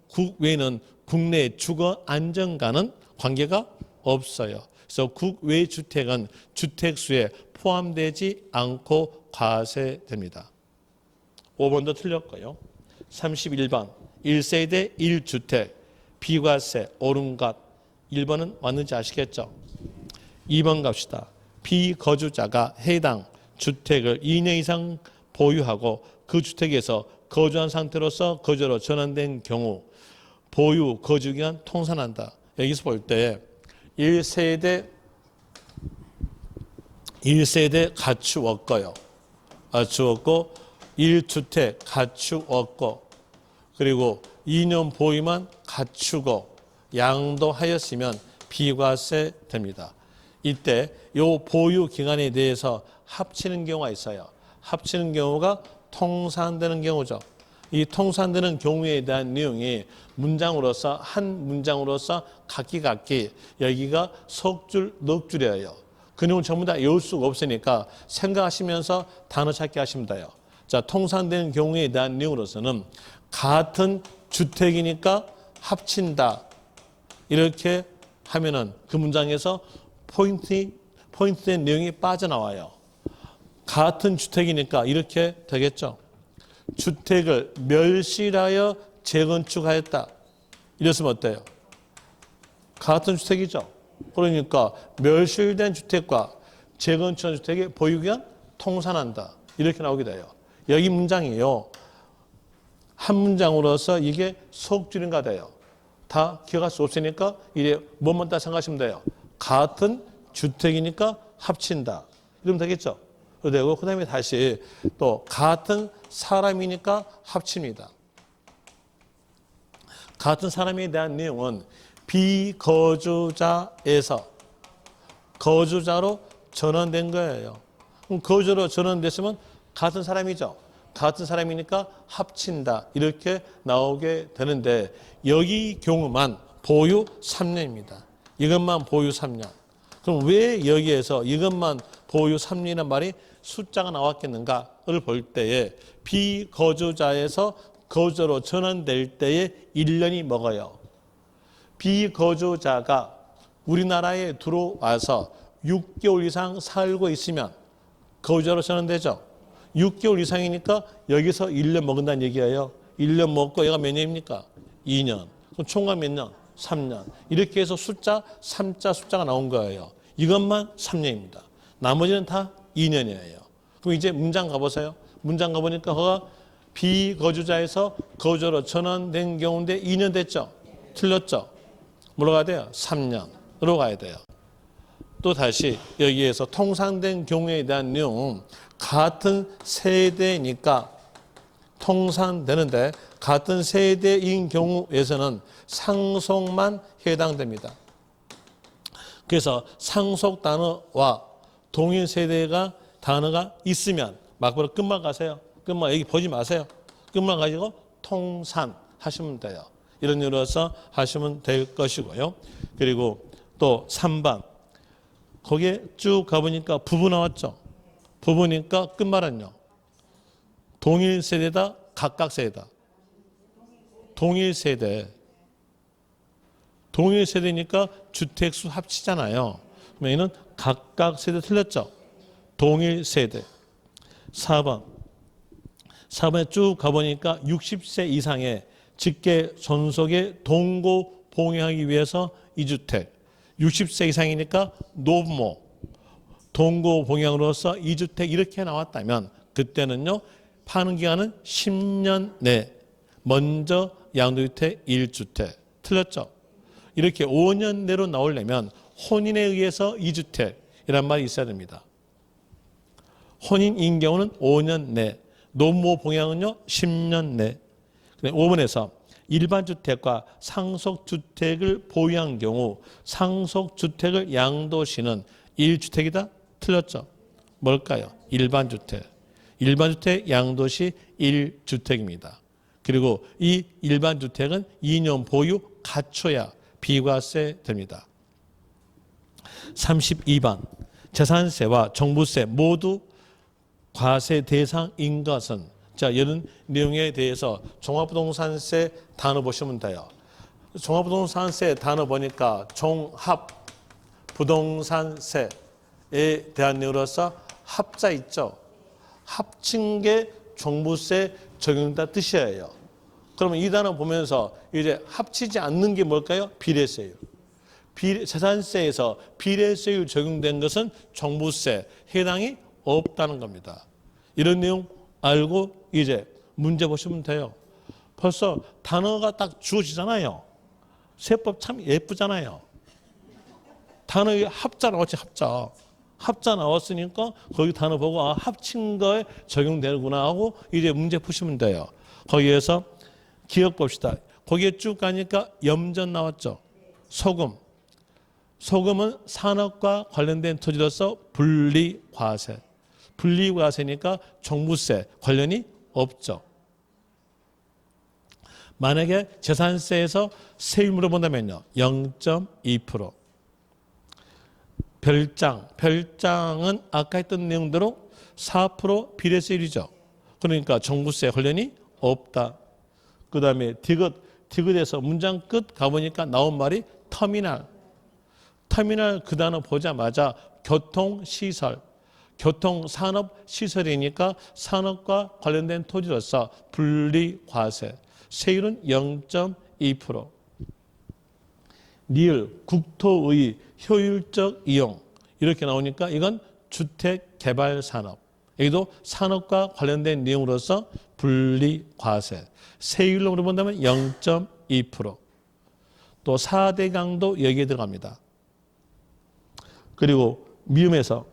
국외는 국내 주거 안정과는 관계가 없어요. 그래서 국외 주택은 주택수에 포함되지 않고 과세됩니다. 5번도 틀렸고요. 31번 1세대 1주택 비과세 옳은 것 1번은 맞는지 아시겠죠? 2번 갑시다. 비거주자가 해당 주택을 2년 이상 보유하고 그 주택에서 거주한 상태로서 거주로 전환된 경우 보유 거주기간 통산한다. 여기서 볼 때 1세대 갖추었고요. 갖추었고 1주택 갖추었고 그리고 2년 보유만 갖추고 양도하였으면 비과세 됩니다. 이때 요 보유 기간에 대해서 합치는 경우가 있어요. 합치는 경우가 통산되는 경우죠. 이 통산되는 경우에 대한 내용이 문장으로서 한 문장으로서 각기 여기가 석줄, 넉줄이에요. 그 내용 전부 다 외울 수가 없으니까 생각하시면서 단어 찾기 하시면 돼요. 자, 통산되는 경우에 대한 내용으로서는 같은 주택이니까 합친다. 이렇게 하면은 그 문장에서 포인트된 내용이 빠져나와요. 같은 주택이니까 이렇게 되겠죠. 주택을 멸실하여 재건축하였다. 이랬으면 어때요? 같은 주택이죠. 그러니까 멸실된 주택과 재건축한 주택의 보유기간 통산한다. 이렇게 나오게 돼요. 여기 문장이요. 한 문장으로서 이게 속줄인가 돼요. 다 기억할 수 없으니까 이제 뭐만 다 생각하시면 돼요. 같은 주택이니까 합친다. 이러면 되겠죠. 되고 그다음에 다시 또 같은 사람이니까 합칩니다. 같은 사람에 대한 내용은 비거주자에서 거주자로 전환된 거예요. 그럼 거주로 전환됐으면 같은 사람이죠. 같은 사람이니까 합친다. 이렇게 나오게 되는데 여기 경우만 보유 3년입니다. 이것만 보유 3년. 그럼 왜 여기에서 이것만 보유 3년이라는 말이 숫자가 나왔겠는가를 볼 때에 비거주자에서 거주로 전환될 때에 1년이 먹어요. 비거주자가 우리나라에 들어와서 6개월 이상 살고 있으면 거주자로 전환되죠. 6개월 이상이니까 여기서 1년 먹는다는 얘기예요. 1년 먹고 얘가 몇 년입니까? 2년. 그럼 총각 몇 년? 3년. 이렇게 해서 숫자 3자 숫자가 나온 거예요. 이것만 3년입니다. 나머지는 다 2년이에요. 그럼 이제 문장 가보세요. 문장 가보니까 그가 비거주자에서 거주로 전환된 경우인데 2년 됐죠? 틀렸죠? 뭐로 가야 돼요? 3년으로 가야 돼요. 또 다시 여기에서 통산된 경우에 대한 내용은 같은 세대니까 통산되는데 같은 세대인 경우에서는 상속만 해당됩니다. 그래서 상속 단어와 동일 세대가 단어가 있으면 막바로 끝만 가세요. 끝만 여기 보지 마세요. 끝만 가지고 통산하시면 돼요. 이런 식으로서 하시면 될 것이고요. 그리고 또 3번 거기에 쭉 가보니까 부부 나왔죠. 부부니까 끝말은요. 동일 세대다 각각 세대다. 동일 세대. 동일 세대니까 주택수 합치잖아요. 그러면 얘는 각각 세대 틀렸죠. 동일 세대. 4번에 쭉 가보니까 60세 이상의 직계 존속의 동거 봉행하기 위해서 2주택. 60세 이상이니까 노부모. 동거 봉양으로서 2주택 이렇게 나왔다면 그때는요. 파는 기간은 10년 내 먼저 양도주택 1주택. 틀렸죠? 이렇게 5년 내로 나오려면 혼인에 의해서 2주택이란 말이 있어야 됩니다. 혼인인 경우는 5년 내, 노모 봉양은요 10년 내. 5번에서 일반 주택과 상속주택을 보유한 경우 상속주택을 양도시는 1주택이다? 틀렸죠. 뭘까요? 일반 주택. 일반 주택 양도시 1주택입니다. 그리고 이 일반 주택은 2년 보유 갖춰야 비과세 됩니다. 32번 재산세와 종부세 모두 과세 대상인 것은, 자, 이런 내용에 대해서 종합부동산세 단어 보시면 돼요. 종합부동산세 단어 보니까 종합부동산세에 대한 내용으로서 합자 있죠. 합친 게 종부세 적용다 뜻이에요. 그러면 이 단어 보면서 이제 합치지 않는 게 뭘까요? 비례세율. 재산세에서 비례세율 적용된 것은 종부세 해당이 없다는 겁니다. 이런 내용 알고 이제 문제 보시면 돼요. 벌써 단어가 딱 주어지잖아요. 세법 참 예쁘잖아요. 단어에 합자 나왔지, 합자. 합자 나왔으니까 거기 단어 보고 아, 합친 거에 적용되는구나 하고 이제 문제 푸시면 돼요. 거기에서 기억 봅시다. 거기에 쭉 가니까 염전 나왔죠. 소금. 소금은 산업과 관련된 토지로서 분리과세. 분리과세니까 종부세 관련이 없죠. 만약에 재산세에서 세율 물어본다면요. 0.2%. 별장은 아까 했던 내용대로 4% 비례세율이죠. 그러니까 종부세 관련이 없다. 그 다음에 디귿에서 문장 끝 가보니까 나온 말이 터미널 그 단어 보자마자 교통시설, 교통산업시설이니까 산업과 관련된 토지로서 분리과세. 세율은 0.2%. 리을, 국토의 효율적 이용 이렇게 나오니까 이건 주택개발산업. 여기도 산업과 관련된 내용으로서 분리과세. 세율로 물어본다면 0.2%. 또 4대 강도 여기에 들어갑니다. 그리고 미음에서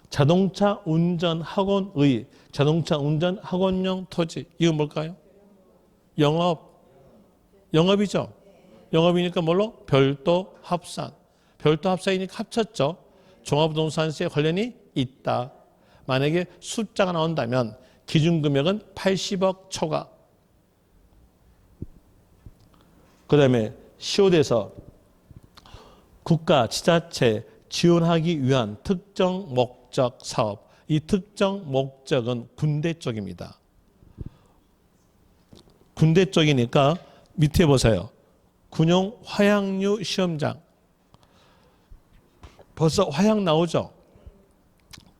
자동차 운전 학원의 자동차 운전 학원용 토지. 이건 뭘까요? 영업이죠. 영업이니까 뭘로? 별도 합산. 별도 합산이니까 합쳤죠. 종합부동산세에 관련이 있다. 만약에 숫자가 나온다면 기준금액은 80억 초과. 그 다음에 시옷에서 국가, 지자체 지원하기 위한 특정 목적 사업. 이 특정 목적은 군대 쪽입니다. 군대 쪽이니까 밑에 보세요. 군용 화약류 시험장. 벌써 화약 나오죠?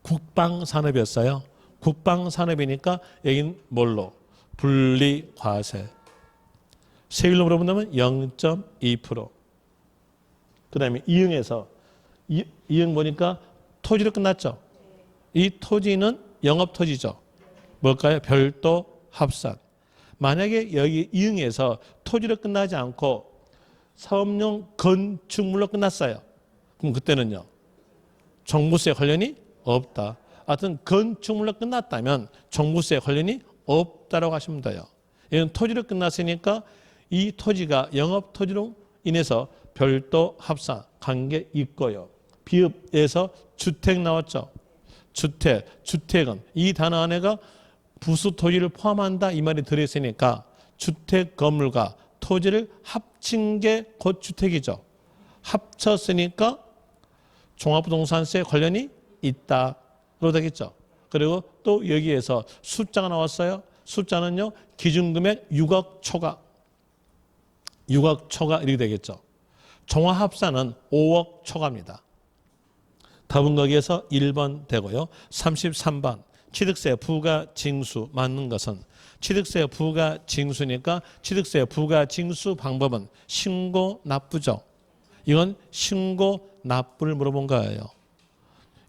국방산업이었어요. 국방산업이니까 여긴 뭘로? 분리과세. 세율로 물어본다면 0.2%. 그 다음에 이응에서 이응 보니까 토지로 끝났죠? 이 토지는 영업토지죠. 뭘까요? 별도 합산. 만약에 여기 이응에서 토지로 끝나지 않고 사업용 건축물로 끝났어요. 그럼 그때는요. 종부세 관련이 없다. 하여튼 건축물로 끝났다면 종부세 관련이 없다라고 하시면 돼요. 이건 토지로 끝났으니까 이 토지가 영업토지로 인해서 별도 합산 관계 있고요. 비읍에서 주택 나왔죠. 주택은 이 단어 안에가 부수 토지를 포함한다 이 말이 들어있으니까 주택 건물과 토지를 합친 게 곧 주택이죠. 합쳤으니까 종합부동산세 관련이 있다로 되겠죠. 그리고 또 여기에서 숫자가 나왔어요. 숫자는요. 기준금액 6억 초과. 6억 초과 이렇게 되겠죠. 종합합산은 5억 초과입니다. 답은 거기에서 1번 되고요. 33번 취득세 부가징수 맞는 것은 취득세 부가징수니까 취득세 부가징수 방법은 신고 납부죠. 이건 신고 납부를 물어본 거예요.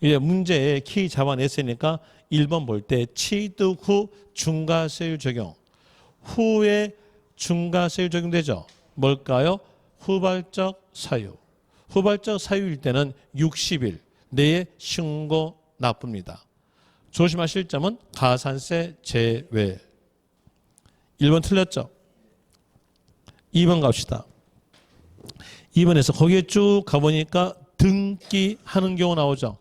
이제 문제에 키 잡아냈으니까 1번 볼 때 취득 후 중과세율 적용. 후에 중과세율 적용되죠. 뭘까요? 후발적 사유. 후발적 사유일 때는 60일 내에 신고 납부입니다. 조심하실 점은 가산세 제외. 1번 틀렸죠? 2번 갑시다. 2번에서 거기에 쭉 가보니까 등기하는 경우 나오죠.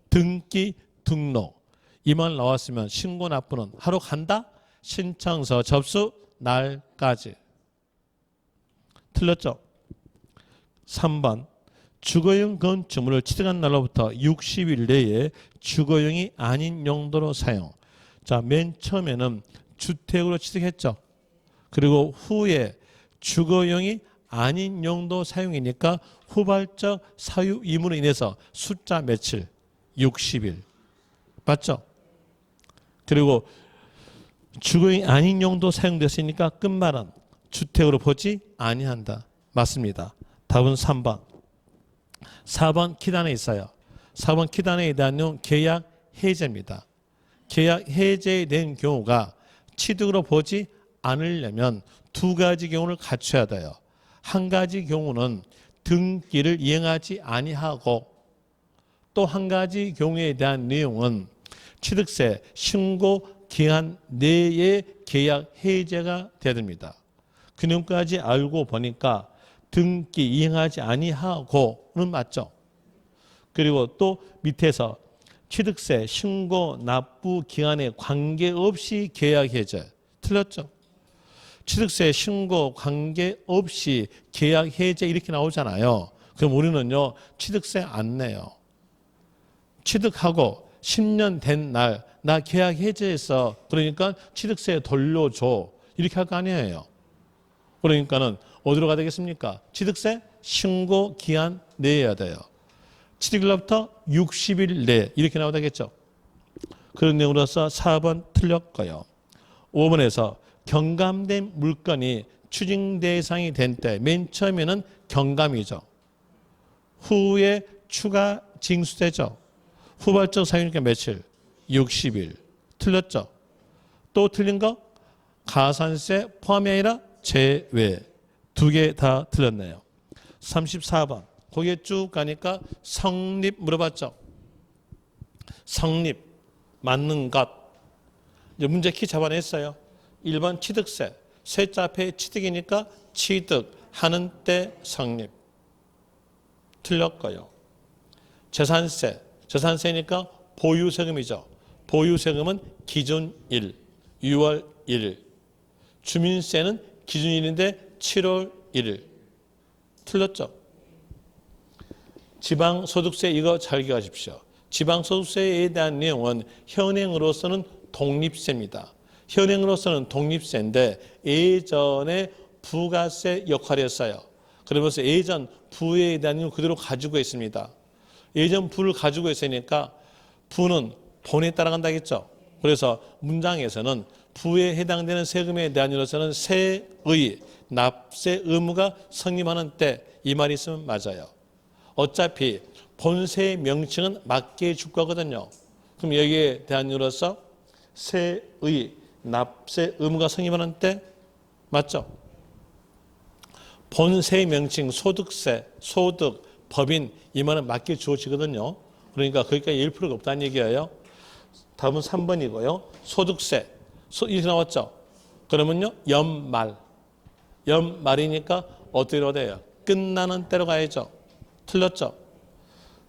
등기, 등록. 이 말 나왔으면 신고 납부는 하루 간다? 신청서 접수 날까지. 틀렸죠? 3번 주거용 건축물을 취득한 날로부터 60일 내에 주거용이 아닌 용도로 사용. 자, 맨 처음에는 주택으로 취득했죠. 그리고 후에 주거용이 아닌 용도 사용이니까 후발적 사유 의무로 인해서 숫자 며칠? 60일. 맞죠? 그리고 주거용이 아닌 용도 사용됐으니까 끝말은 주택으로 보지 아니한다. 맞습니다. 답은 3번. 4번 키단에 있어요. 4번 키단에 대한 내용 계약 해제입니다. 계약 해제된 경우가 취득으로 보지 않으려면 두 가지 경우를 갖춰야 돼요. 한 가지 경우는 등기를 이행하지 아니하고 또 한 가지 경우에 대한 내용은 취득세 신고 기한 내에 계약 해제가 돼야 됩니다. 그 내용까지 알고 보니까 등기 이행하지 아니하고는 맞죠. 그리고 또 밑에서 취득세 신고 납부 기한에 관계없이 계약 해제. 틀렸죠. 취득세 신고 관계없이 계약 해제 이렇게 나오잖아요. 그럼 우리는요 취득세 안 내요. 취득하고 10년 된 날 나 계약 해제했어. 그러니까 취득세 돌려줘. 이렇게 할 거 아니에요. 그러니까는 어디로 가야 되겠습니까? 취득세 신고 기한 내야 돼요. 취득일로부터 60일 내 이렇게 나와야 되겠죠. 그런 내용으로서 4번 틀렸고요. 5번에서 경감된 물건이 추징 대상이 된 때 맨 처음에는 경감이죠. 후에 추가 징수되죠. 후발적 사유니까 며칠? 60일. 틀렸죠. 또 틀린 거? 가산세 포함이 아니라 제외. 두 개 다 틀렸네요. 34번. 거기에 쭉 가니까 성립 물어봤죠. 성립. 맞는 것. 이제 문제 키 잡아냈어요. 1번 취득세. 세자 앞에 취득이니까 취득하는 때 성립. 틀렸고요. 재산세. 재산세니까 보유세금이죠. 보유세금은 기준일, 6월 1일. 주민세는 기준일인데 7월 1일. 틀렸죠? 지방소득세 이거 잘 기억하십시오. 지방소득세에 대한 내용은 현행으로서는 독립세입니다. 현행으로서는 독립세인데 예전에 부가세 역할을 했어요. 그러면서 예전 부에 대한 내용을 그대로 가지고 있습니다. 예전 부를 가지고 있으니까 부는 본에 따라간다겠죠. 그래서 문장에서는 부에 해당되는 세금에 대한 일로서는 세의 납세 의무가 성립하는 때 이 말이 있으면 맞아요. 어차피 본세의 명칭은 맞게 줄 거거든요. 그럼 여기에 대한 일로서 세의 납세 의무가 성립하는 때 맞죠? 본세의 명칭 소득세, 소득, 법인 이 말은 맞게 주어지거든요. 그러니까 거기까지 1%가 없다는 얘기예요. 답은 3번이고요. 소득세. 이렇게 나왔죠. 그러면요. 연말. 연말이니까 어디로 돼요? 끝나는 때로 가야죠. 틀렸죠.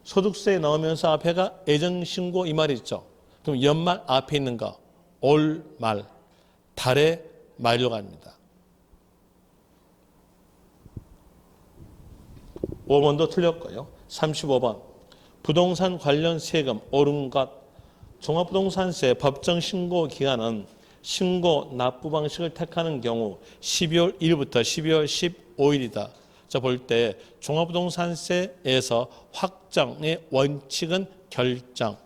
소득세에 넣으면서 앞에가 예정신고 이 말이 있죠. 그럼 연말 앞에 있는 거. 올 말. 달의 말로 갑니다. 5번도 틀렸고요. 35번. 부동산 관련 세금 옳은 것. 종합부동산세 법정 신고 기간은 신고 납부 방식을 택하는 경우 12월 1일부터 12월 15일이다. 자, 볼 때 종합부동산세에서 확정의 원칙은 결정.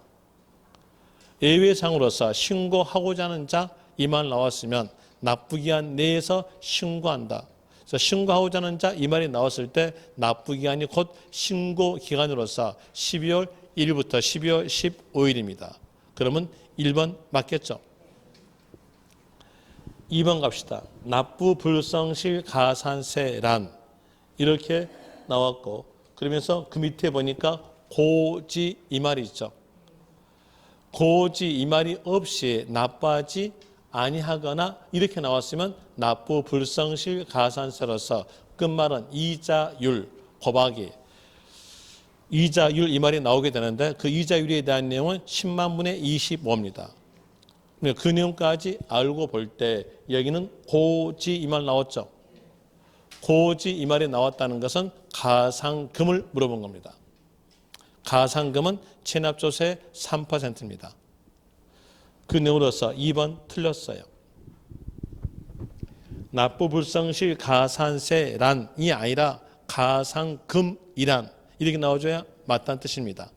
예외상으로서 신고하고자 하는 자 이 말 나왔으면 납부기한 내에서 신고한다. 그래서 신고하고자 하는 자 이 말이 나왔을 때 납부기한이 곧 신고기간으로서 12월 1일부터 12월 15일입니다. 그러면 1번 맞겠죠? 2번 갑시다. 납부 불성실 가산세란 이렇게 나왔고 그러면서 그 밑에 보니까 고지 이 말이 있죠. 고지 이 말이 없이 나빠지 아니하거나 이렇게 나왔으면 납부 불성실 가산세로서 끝말은 이자율 곱하기 이자율 이 말이 나오게 되는데 그 이자율에 대한 내용은 10만 분의 25입니다. 그 내용까지 알고 볼 때 여기는 고지 이 말 나왔죠. 고지 이 말이 나왔다는 것은 가상금을 물어본 겁니다. 가상금은 체납조세 3%입니다. 그 내용으로서 2번 틀렸어요. 납부불성실 가산세란이 아니라 가상금이란 이렇게 나와줘야 맞다는 뜻입니다.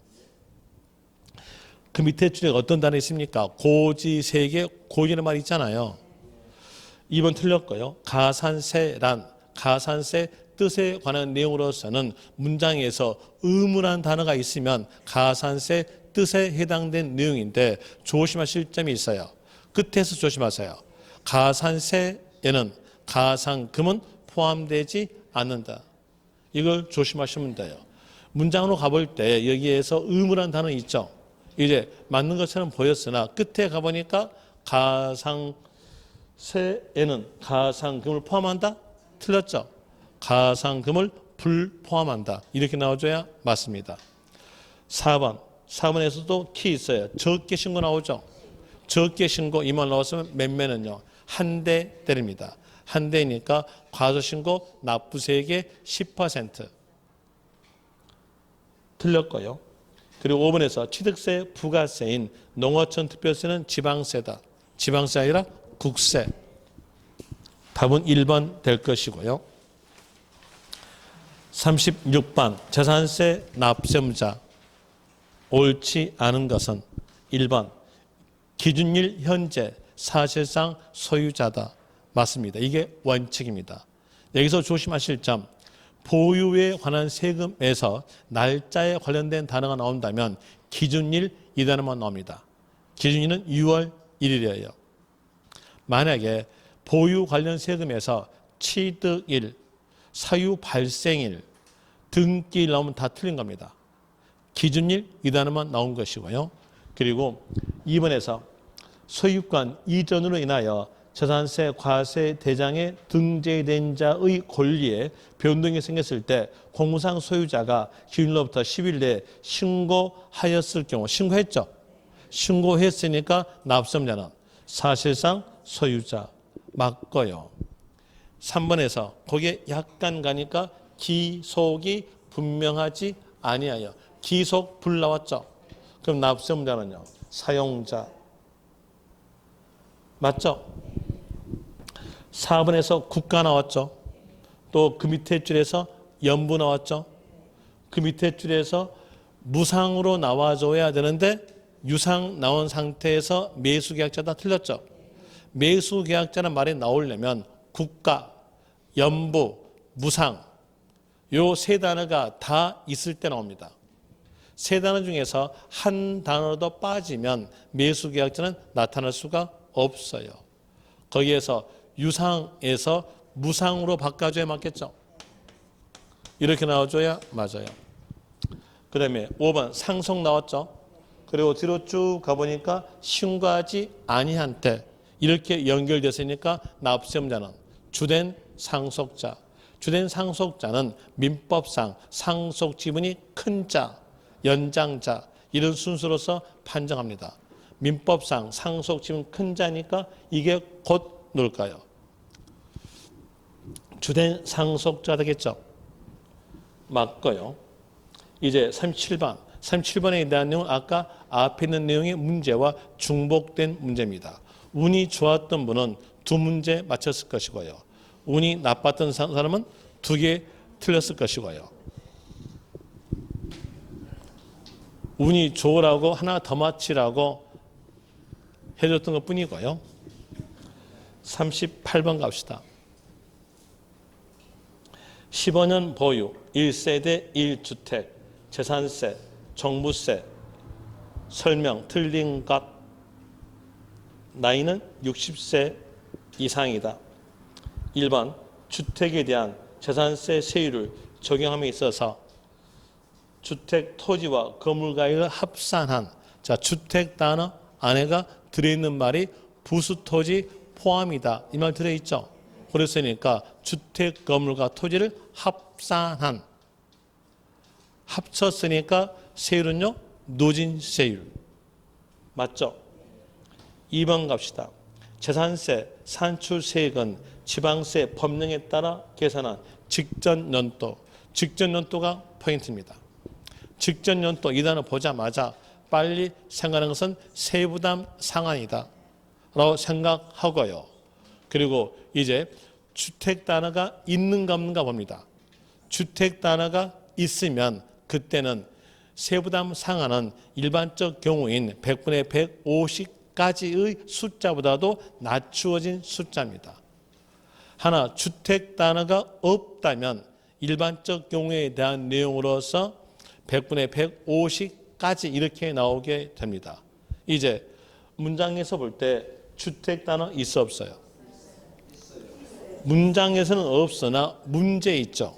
그 밑에 줄에 어떤 단어 있습니까? 고지 세 개, 고지라는 말 있잖아요. 2번 틀렸고요. 가산세란, 가산세 뜻에 관한 내용으로서는 문장에서 의문한 단어가 있으면 가산세 뜻에 해당된 내용인데 조심하실 점이 있어요. 끝에서 조심하세요. 가산세에는 가상금은 포함되지 않는다. 이걸 조심하시면 돼요. 문장으로 가볼 때 여기에서 의문한 단어 있죠. 이제 맞는 것처럼 보였으나 끝에 가보니까 가상세에는 가상금을 포함한다? 틀렸죠. 가상금을 불포함한다. 이렇게 나와줘야 맞습니다. 4번에서도 키 있어요. 적게 신고 나오죠. 적게 신고 이 말 나왔으면 몇매는요. 한 대 때립니다. 한 대니까 과소신고 납부세액의 10% 틀렸고요. 그리고 5번에서 취득세 부가세인 농어촌 특별세는 지방세다. 지방세 아니라 국세. 답은 1번 될 것이고요. 36번 재산세 납세무자 옳지 않은 것은 1번 기준일 현재 사실상 소유자다. 맞습니다. 이게 원칙입니다. 여기서 조심하실 점 보유에 관한 세금에서 날짜에 관련된 단어가 나온다면 기준일 이 단어만 나옵니다. 기준일은 6월 1일이에요. 만약에 보유 관련 세금에서 취득일, 사유 발생일, 등기일 나오면 다 틀린 겁니다. 기준일 이 단어만 나온 것이고요. 그리고 2번에서 소유권 이전으로 인하여 재산세 과세 대장에 등재된 자의 권리에 변동이 생겼을 때 공무상 소유자가 기준일로부터 10일 내에 신고하였을 경우 신고했죠. 신고했으니까 납세자는 사실상 소유자 맞고요. 3번에서 거기에 약간 가니까 기속이 분명하지 아니하여 기속 불 나왔죠. 그럼 납세자는요 사용자 맞죠? 4번에서 국가 나왔죠. 또 그 밑에 줄에서 연부 나왔죠. 그 밑에 줄에서 무상으로 나와줘야 되는데 유상 나온 상태에서 매수계약자다 틀렸죠. 매수계약자는 말이 나오려면 국가, 연부, 무상 요 세 단어가 다 있을 때 나옵니다. 세 단어 중에서 한 단어도 빠지면 매수계약자는 나타날 수가 없어요. 거기에서 유상에서 무상으로 바꿔줘야 맞겠죠. 이렇게 나와줘야 맞아요. 그 다음에 5번 상속 나왔죠. 그리고 뒤로 쭉 가보니까 신고하지 아니한 때 이렇게 연결됐으니까 납세자는 주된 상속자. 주된 상속자는 민법상 상속 지분이 큰 자, 연장자 이런 순서로서 판정합니다. 민법상 상속 지분 큰 자니까 이게 곧 뭘까요? 주된 상속자 되겠죠. 맞고요. 이제 37번. 37번에 대한 내용은 아까 앞에 있는 내용의 문제와 중복된 문제입니다. 운이 좋았던 분은 두 문제 맞췄을 것이고요. 운이 나빴던 사람은 두 개 틀렸을 것이고요. 운이 좋으라고 하나 더 맞히라고 해줬던 것 뿐이고요. 38번 갑시다. 15년 보유, 1세대 1주택, 재산세, 종부세, 설명 틀린 것, 나이는 60세 이상이다. 1번 주택에 대한 재산세 세율을 적용함에 있어서 주택 토지와 건물 가액을 합산한 자, 주택 단어 안에가 들어있는 말이 부수토지 포함이다. 이 말 들어있죠. 그랬으니까 주택 건물과 토지를 합산한, 합쳤으니까 세율은요 누진세율 맞죠? 2번 갑시다. 재산세, 산출세액은 지방세 법령에 따라 계산한 직전연도. 직전연도가 포인트입니다. 직전연도 이 단어 보자마자 빨리 생각하는 것은 세부담 상한이다 라고 생각하고요. 그리고 이제 주택 단어가 있는가 없는가 봅니다. 주택 단어가 있으면 그때는 세부담 상한은 일반적 경우인 100분의 150까지의 숫자보다도 낮추어진 숫자입니다. 하나 주택 단어가 없다면 일반적 경우에 대한 내용으로서 100분의 150까지 이렇게 나오게 됩니다. 이제 문장에서 볼 때 주택 단어 있어 없어요? 문장에서는 없으나 문제 있죠.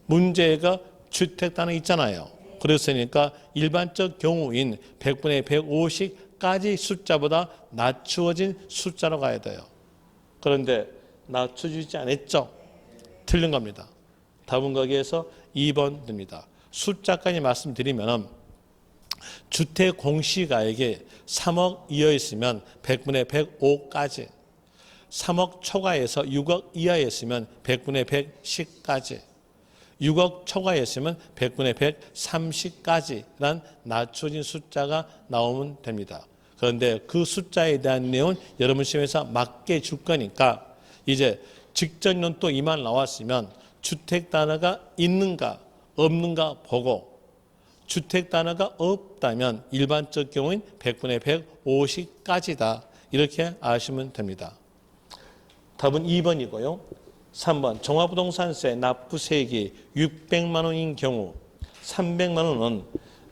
문제가 주택 단어 있잖아요. 그랬으니까 일반적 경우인 100분의 150까지 숫자보다 낮추어진 숫자로 가야 돼요. 그런데 낮춰주지 않았죠. 틀린 겁니다. 답은 거기에서 2번 됩니다. 숫자까지 말씀드리면 주택 공시가액이 3억 이하 있으면 100분의 105까지, 3억 초과해서 6억 이하였으면 100분의 110까지, 6억 초과했으면 100분의 130까지란 낮춰진 숫자가 나오면 됩니다. 그런데 그 숫자에 대한 내용은 여러분 시험에서 맞게 줄 거니까 이제 직전연도 이 말 나왔으면 주택 단어가 있는가 없는가 보고 주택 단어가 없다면 일반적 경우인 100분의 150까지다 이렇게 아시면 됩니다. 답은 2번이고요. 3번 종합부동산세 납부세액이 600만 원인 경우 300만 원은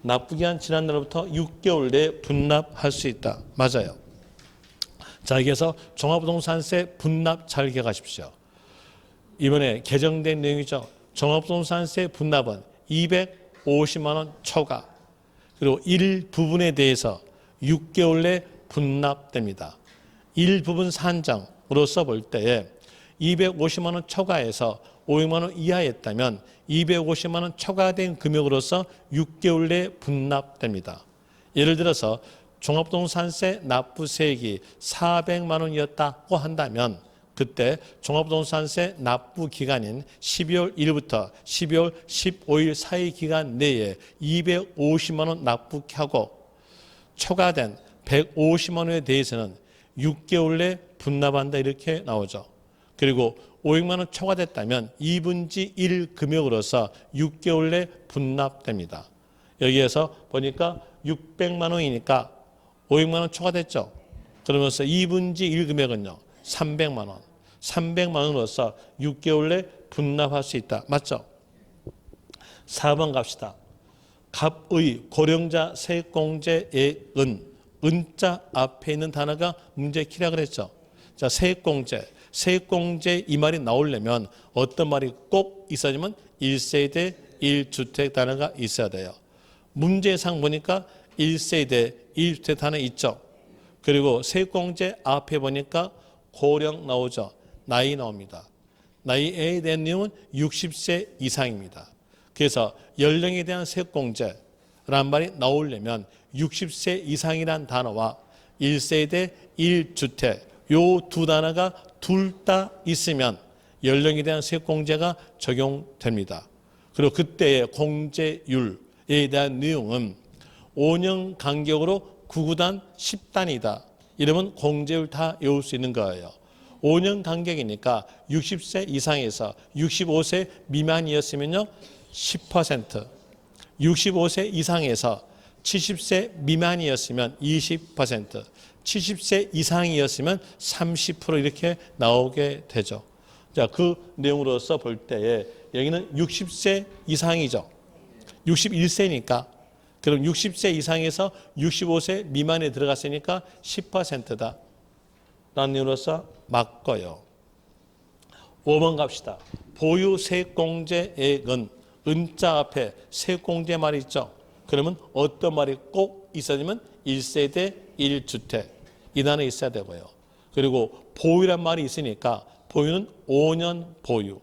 납부기한 지난 날로부터 6개월 내에 분납할 수 있다. 맞아요. 자, 여기에서 종합부동산세 분납 잘 기억하십시오. 이번에 개정된 내용이죠. 종합부동산세 분납은 250만 원 초과 그리고 일부분에 대해서 6개월 내 분납됩니다. 일부분 산정으로서 볼 때에 250만 원 초과해서 500만 원 이하였다면 250만 원 초과된 금액으로서 6개월 내에 분납됩니다. 예를 들어서 종합부동산세 납부세액이 400만 원이었다고 한다면 그때 종합부동산세 납부 기간인 12월 1일부터 12월 15일 사이 기간 내에 250만 원 납부하고 초과된 150만 원에 대해서는 6개월 내 분납한다 이렇게 나오죠. 그리고 500만 원 초과됐다면 2분지 1 금액으로서 6개월 내 분납됩니다. 여기에서 보니까 600만 원이니까 500만 원 초과됐죠. 그러면서 2분지 1 금액은요. 300만 원. 300만 원으로서 6개월 내 분납할 수 있다. 맞죠? 4번 갑시다. 갑의 고령자 세액공제의 은자 앞에 있는 단어가 문제 키라 그랬죠. 자, 세액공제. 세액공제 이 말이 나오려면 어떤 말이 꼭 있어야지만 1세대 1주택 단어가 있어야 돼요. 문제상 보니까 1세대 1주택 단어 있죠. 그리고 세액공제 앞에 보니까 고령 나오죠. 나이 나옵니다. 나이에 대한 내용은 60세 이상입니다. 그래서 연령에 대한 세액공제라는 말이 나오려면 60세 이상이란 단어와 1세대 1주택 요 두 단어가 둘 다 있으면 연령에 대한 세액공제가 적용됩니다. 그리고 그때의 공제율에 대한 내용은 5년 간격으로 9구단 10단이다. 이러면 공제율 다 외울 수 있는 거예요. 5년 간격이니까 60세 이상에서 65세 미만이었으면요 10%, 65세 이상에서 70세 미만이었으면 20%, 70세 이상이었으면 30% 이렇게 나오게 되죠. 자, 그 내용으로서 볼 때에 여기는 60세 이상이죠. 61세니까 그럼 60세 이상에서 65세 미만에 들어갔으니까 10%다. 라는 내용으로서 맞고요. 5번 갑시다. 보유 세액공제액은 은자 앞에 세액공제 말이 있죠. 그러면 어떤 말이 꼭 있어야 되면 1세대 1주택 이 단어 있어야 되고요. 그리고 보유란 말이 있으니까 보유는 5년 보유,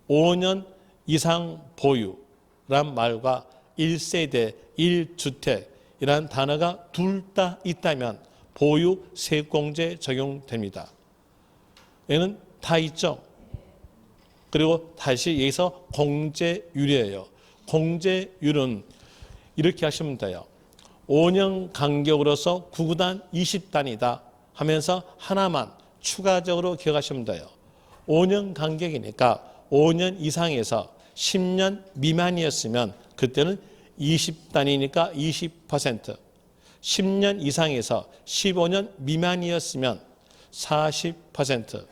5년 이상 보유란 말과 1세대 1주택이라는 단어가 둘 다 있다면 보유 세액공제 적용됩니다. 얘는 다 있죠. 그리고 다시 여기서 공제율이에요. 공제율은 이렇게 하시면 돼요. 5년 간격으로서 구구단 20단이다 하면서 하나만 추가적으로 기억하시면 돼요. 5년 간격이니까 5년 이상에서 10년 미만이었으면 그때는 20단이니까 20%, 10년 이상에서 15년 미만이었으면 40%,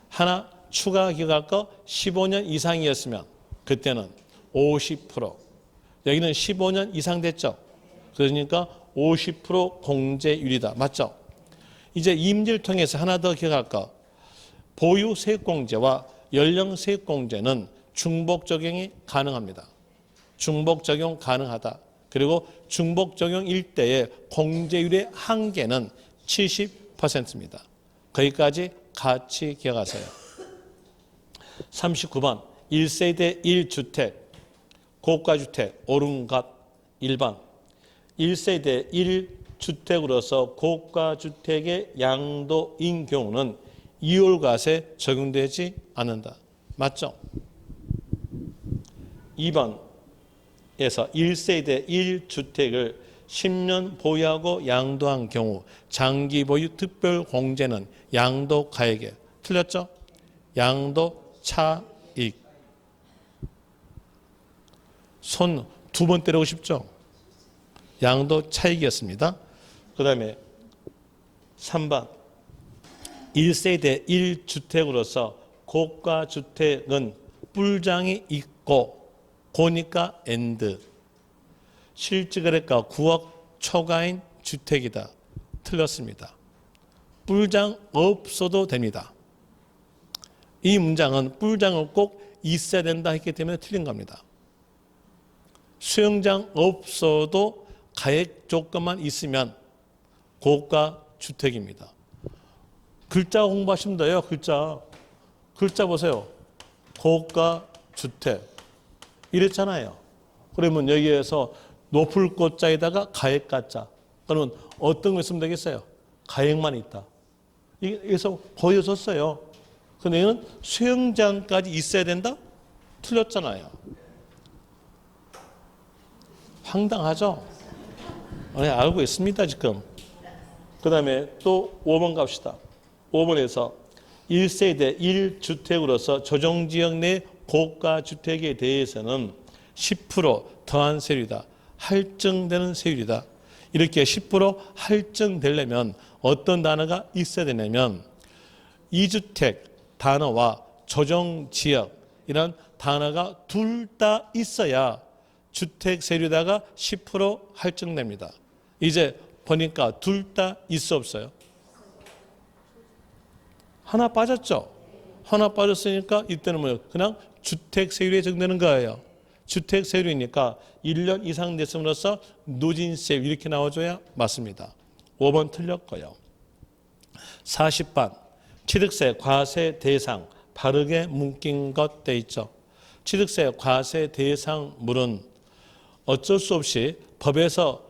하나 추가 기각할 거 15년 이상이었으면 그때는 50%, 여기는 15년 이상 됐죠. 그러니까 50% 공제율이다. 맞죠? 이제 이 문제를 통해서 하나 더 기억할 거. 보유 세액공제와 연령 세액공제는 중복 적용이 가능합니다. 중복 적용 가능하다. 그리고 중복 적용일 때의 공제율의 한계는 70%입니다. 거기까지 같이 기억하세요. 39번 1세대 1주택 고가주택 옳은 것 1번 1세대 1주택으로서 고가주택의 양도인 경우는 이월과세 적용되지 않는다. 맞죠? 2번에서 1세대 1주택을 10년 보유하고 양도한 경우 장기 보유 특별 공제는 양도 가액에 틀렸죠? 양도 차익. 손 두 번 때리고 싶죠? 양도 차익이었습니다. 그 다음에 3번 1세대 1주택으로서 고가주택은 뿔장이 있고 고니까 엔드 실질거래가 9억 초과인 주택이다. 틀렸습니다. 뿔장 없어도 됩니다. 이 문장은 뿔장은 꼭 있어야 된다 했기 때문에 틀린 겁니다. 수영장 없어도 가액 조건만 있으면 고가주택입니다. 글자 공부하시면 돼요. 글자 보세요. 고가주택 이랬잖아요. 그러면 여기에서 높을 꽃자에다가 가액 가자. 그러면 어떤 거 있으면 되겠어요? 가액만 있다. 여기서 보여줬어요. 근데 얘는 수영장까지 있어야 된다? 틀렸잖아요. 황당하죠? 네, 알고 있습니다, 지금. 그 다음에 또 5번 갑시다. 5번에서 1세대 1주택으로서 조정지역 내 고가주택에 대해서는 10% 더한 세율이다. 할증되는 세율이다. 이렇게 10% 할증되려면 어떤 단어가 있어야 되냐면 2주택 단어와 조정지역이란 단어가 둘 다 있어야 주택 세율에다가 10% 할증됩니다. 이제 보니까 둘 다 있어 없어요? 하나 빠졌죠? 하나 빠졌으니까 이때는 뭐예요? 그냥 주택 세율에 적용되는 거예요. 주택 세율이니까 1년 이상 됐음으로써 누진세 이렇게 나와줘야 맞습니다. 5번 틀렸고요. 40번 취득세 과세 대상 바르게 묶인 것 돼 있죠. 취득세 과세 대상물은 어쩔 수 없이 법에서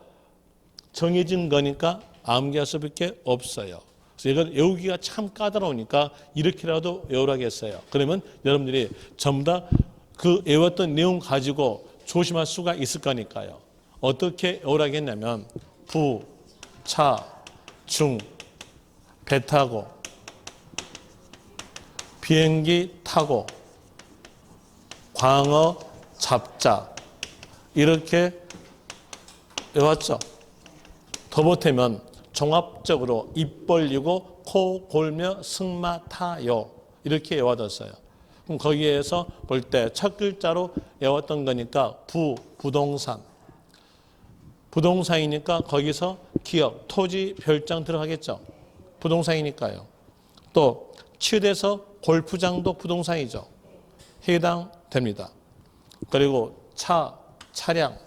정해진 거니까 암기할 수밖에 없어요. 그래서 이건 외우기가 참 까다로우니까 이렇게라도 외우라겠어요. 그러면 여러분들이 전부 다 그 외웠던 내용 가지고 조심할 수가 있을 거니까요. 어떻게 외우라겠냐면 부, 차, 중, 배 타고 비행기 타고 광어 잡자 이렇게 외웠죠. 더 보태면 종합적으로 입 벌리고 코 골며 승마 타요 이렇게 외워뒀어요. 그럼 거기에서 볼 때 첫 글자로 외웠던 거니까 부동산. 부동산이니까 거기서 기업, 토지, 별장 들어가겠죠. 부동산이니까요. 또 치유돼서 골프장도 부동산이죠. 해당됩니다. 그리고 차, 차량,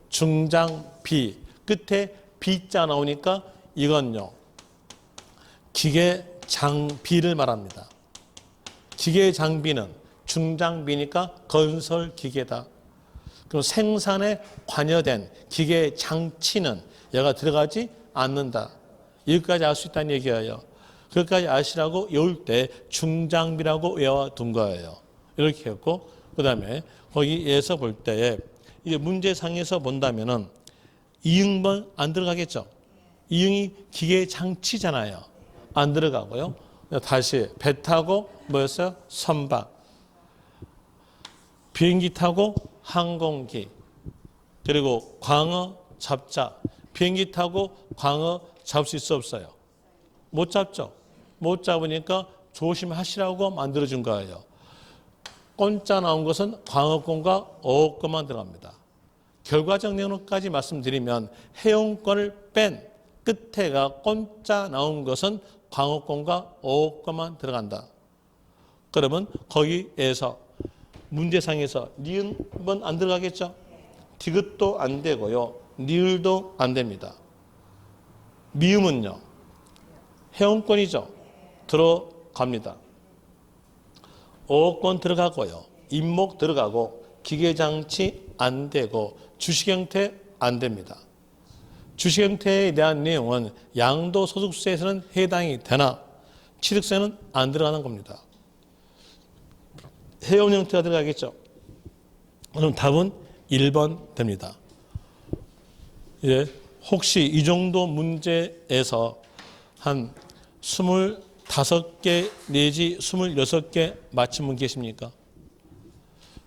중장비, 끝에 B자 나오니까 이건요. 기계 장비를 말합니다. 기계 장비는 중장비니까 건설 기계다. 그럼 생산에 관여된 기계 장치는 얘가 들어가지 않는다. 여기까지 알 수 있다는 얘기예요. 그것까지 아시라고 외울 때 중장비라고 외워둔 거예요. 이렇게 했고, 그 다음에 거기에서 볼 때에 이제 문제상에서 본다면은 이응번 안 들어가겠죠. 이응이 기계 장치잖아요. 안 들어가고요. 다시 배 타고 뭐였어요? 선박. 비행기 타고 항공기. 그리고 광어 잡자. 비행기 타고 광어 잡을 수 있어 없어요? 못 잡죠. 못 잡으니까 조심하시라고 만들어준 거예요. 꼰자 나온 것은 광어권과 어업권만 들어갑니다. 결과적 내용까지 말씀드리면 해운권을 뺀 끝에가 꼰자 나온 것은 광어권과 어업권만 들어간다. 그러면 거기에서 문제상에서 니은은 안 들어가겠죠? 디귿도 안 되고요. 니을도 안 됩니다. 미음은요. 해운권이죠. 들어갑니다. 어권 들어가고요. 임목 들어가고 기계장치 안 되고 주식형태 안 됩니다. 주식형태에 대한 내용은 양도소득세에서는 해당이 되나 취득세는 안 들어가는 겁니다. 해운 형태가 들어가겠죠. 그럼 답은 1번 됩니다. 예, 혹시 이 정도 문제에서 한 25개 내지 26개 맞힌 분 계십니까?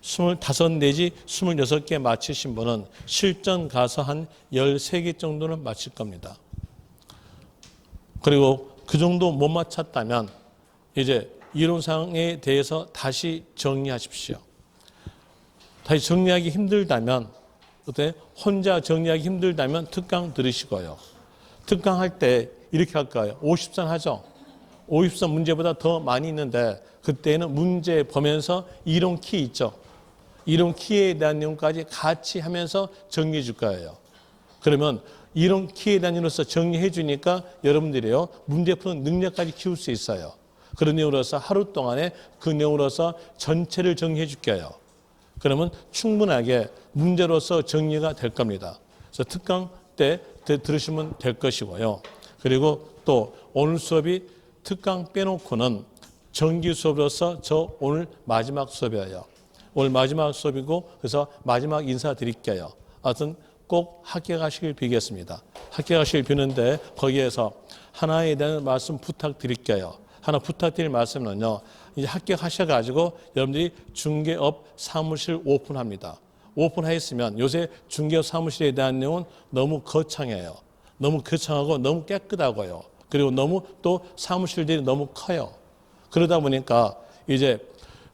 25 내지 26개 맞히신 분은 실전 가서 한 13개 정도는 맞힐 겁니다. 그리고 그 정도 못 맞췄다면 이제 이론상에 대해서 다시 정리하십시오. 다시 정리하기 힘들다면 어때? 혼자 정리하기 힘들다면 특강 들으시고요. 특강 할 때 이렇게 할까요? 50선 하죠. 50선 문제보다 더 많이 있는데 그때는 문제 보면서 이론 키 있죠. 이론 키에 대한 내용까지 같이 하면서 정리해 줄 거예요. 그러면 이론 키에 대한 내용으로서 정리해 주니까 여러분들이요 문제 푸는 능력까지 키울 수 있어요. 그런 내용으로서 하루 동안에 그 내용으로서 전체를 정리해 줄게요. 그러면 충분하게 문제로서 정리가 될 겁니다. 그래서 특강 때 들으시면 될 것이고요. 그리고 또 오늘 수업이 특강 빼놓고는 정기 수업으로서 저 오늘 마지막 수업이에요. 오늘 마지막 수업이고 그래서 마지막 인사드릴게요. 하여튼 꼭 합격하시길 빌겠습니다. 합격하시길 비는데 거기에서 하나에 대한 말씀 부탁드릴게요. 하나 부탁드릴 말씀은요. 이제 합격하셔가지고 여러분들이 중개업 사무실 오픈합니다. 오픈하였으면 요새 중개업 사무실에 대한 내용은 너무 거창해요. 너무 거창하고 너무 깨끗하고요. 그리고 너무 또 사무실들이 너무 커요. 그러다 보니까 이제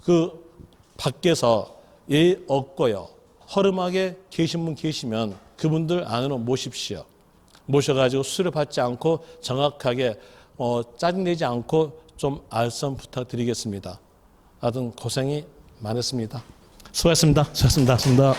그 밖에서 예 없고요. 허름하게 계신 분 계시면 그분들 안으로 모십시오. 모셔가지고 수수료 받지 않고 정확하게 짜증내지 않고 좀 알선 부탁드리겠습니다. 하여튼 고생이 많았습니다. 수고하셨습니다. 수고하셨습니다.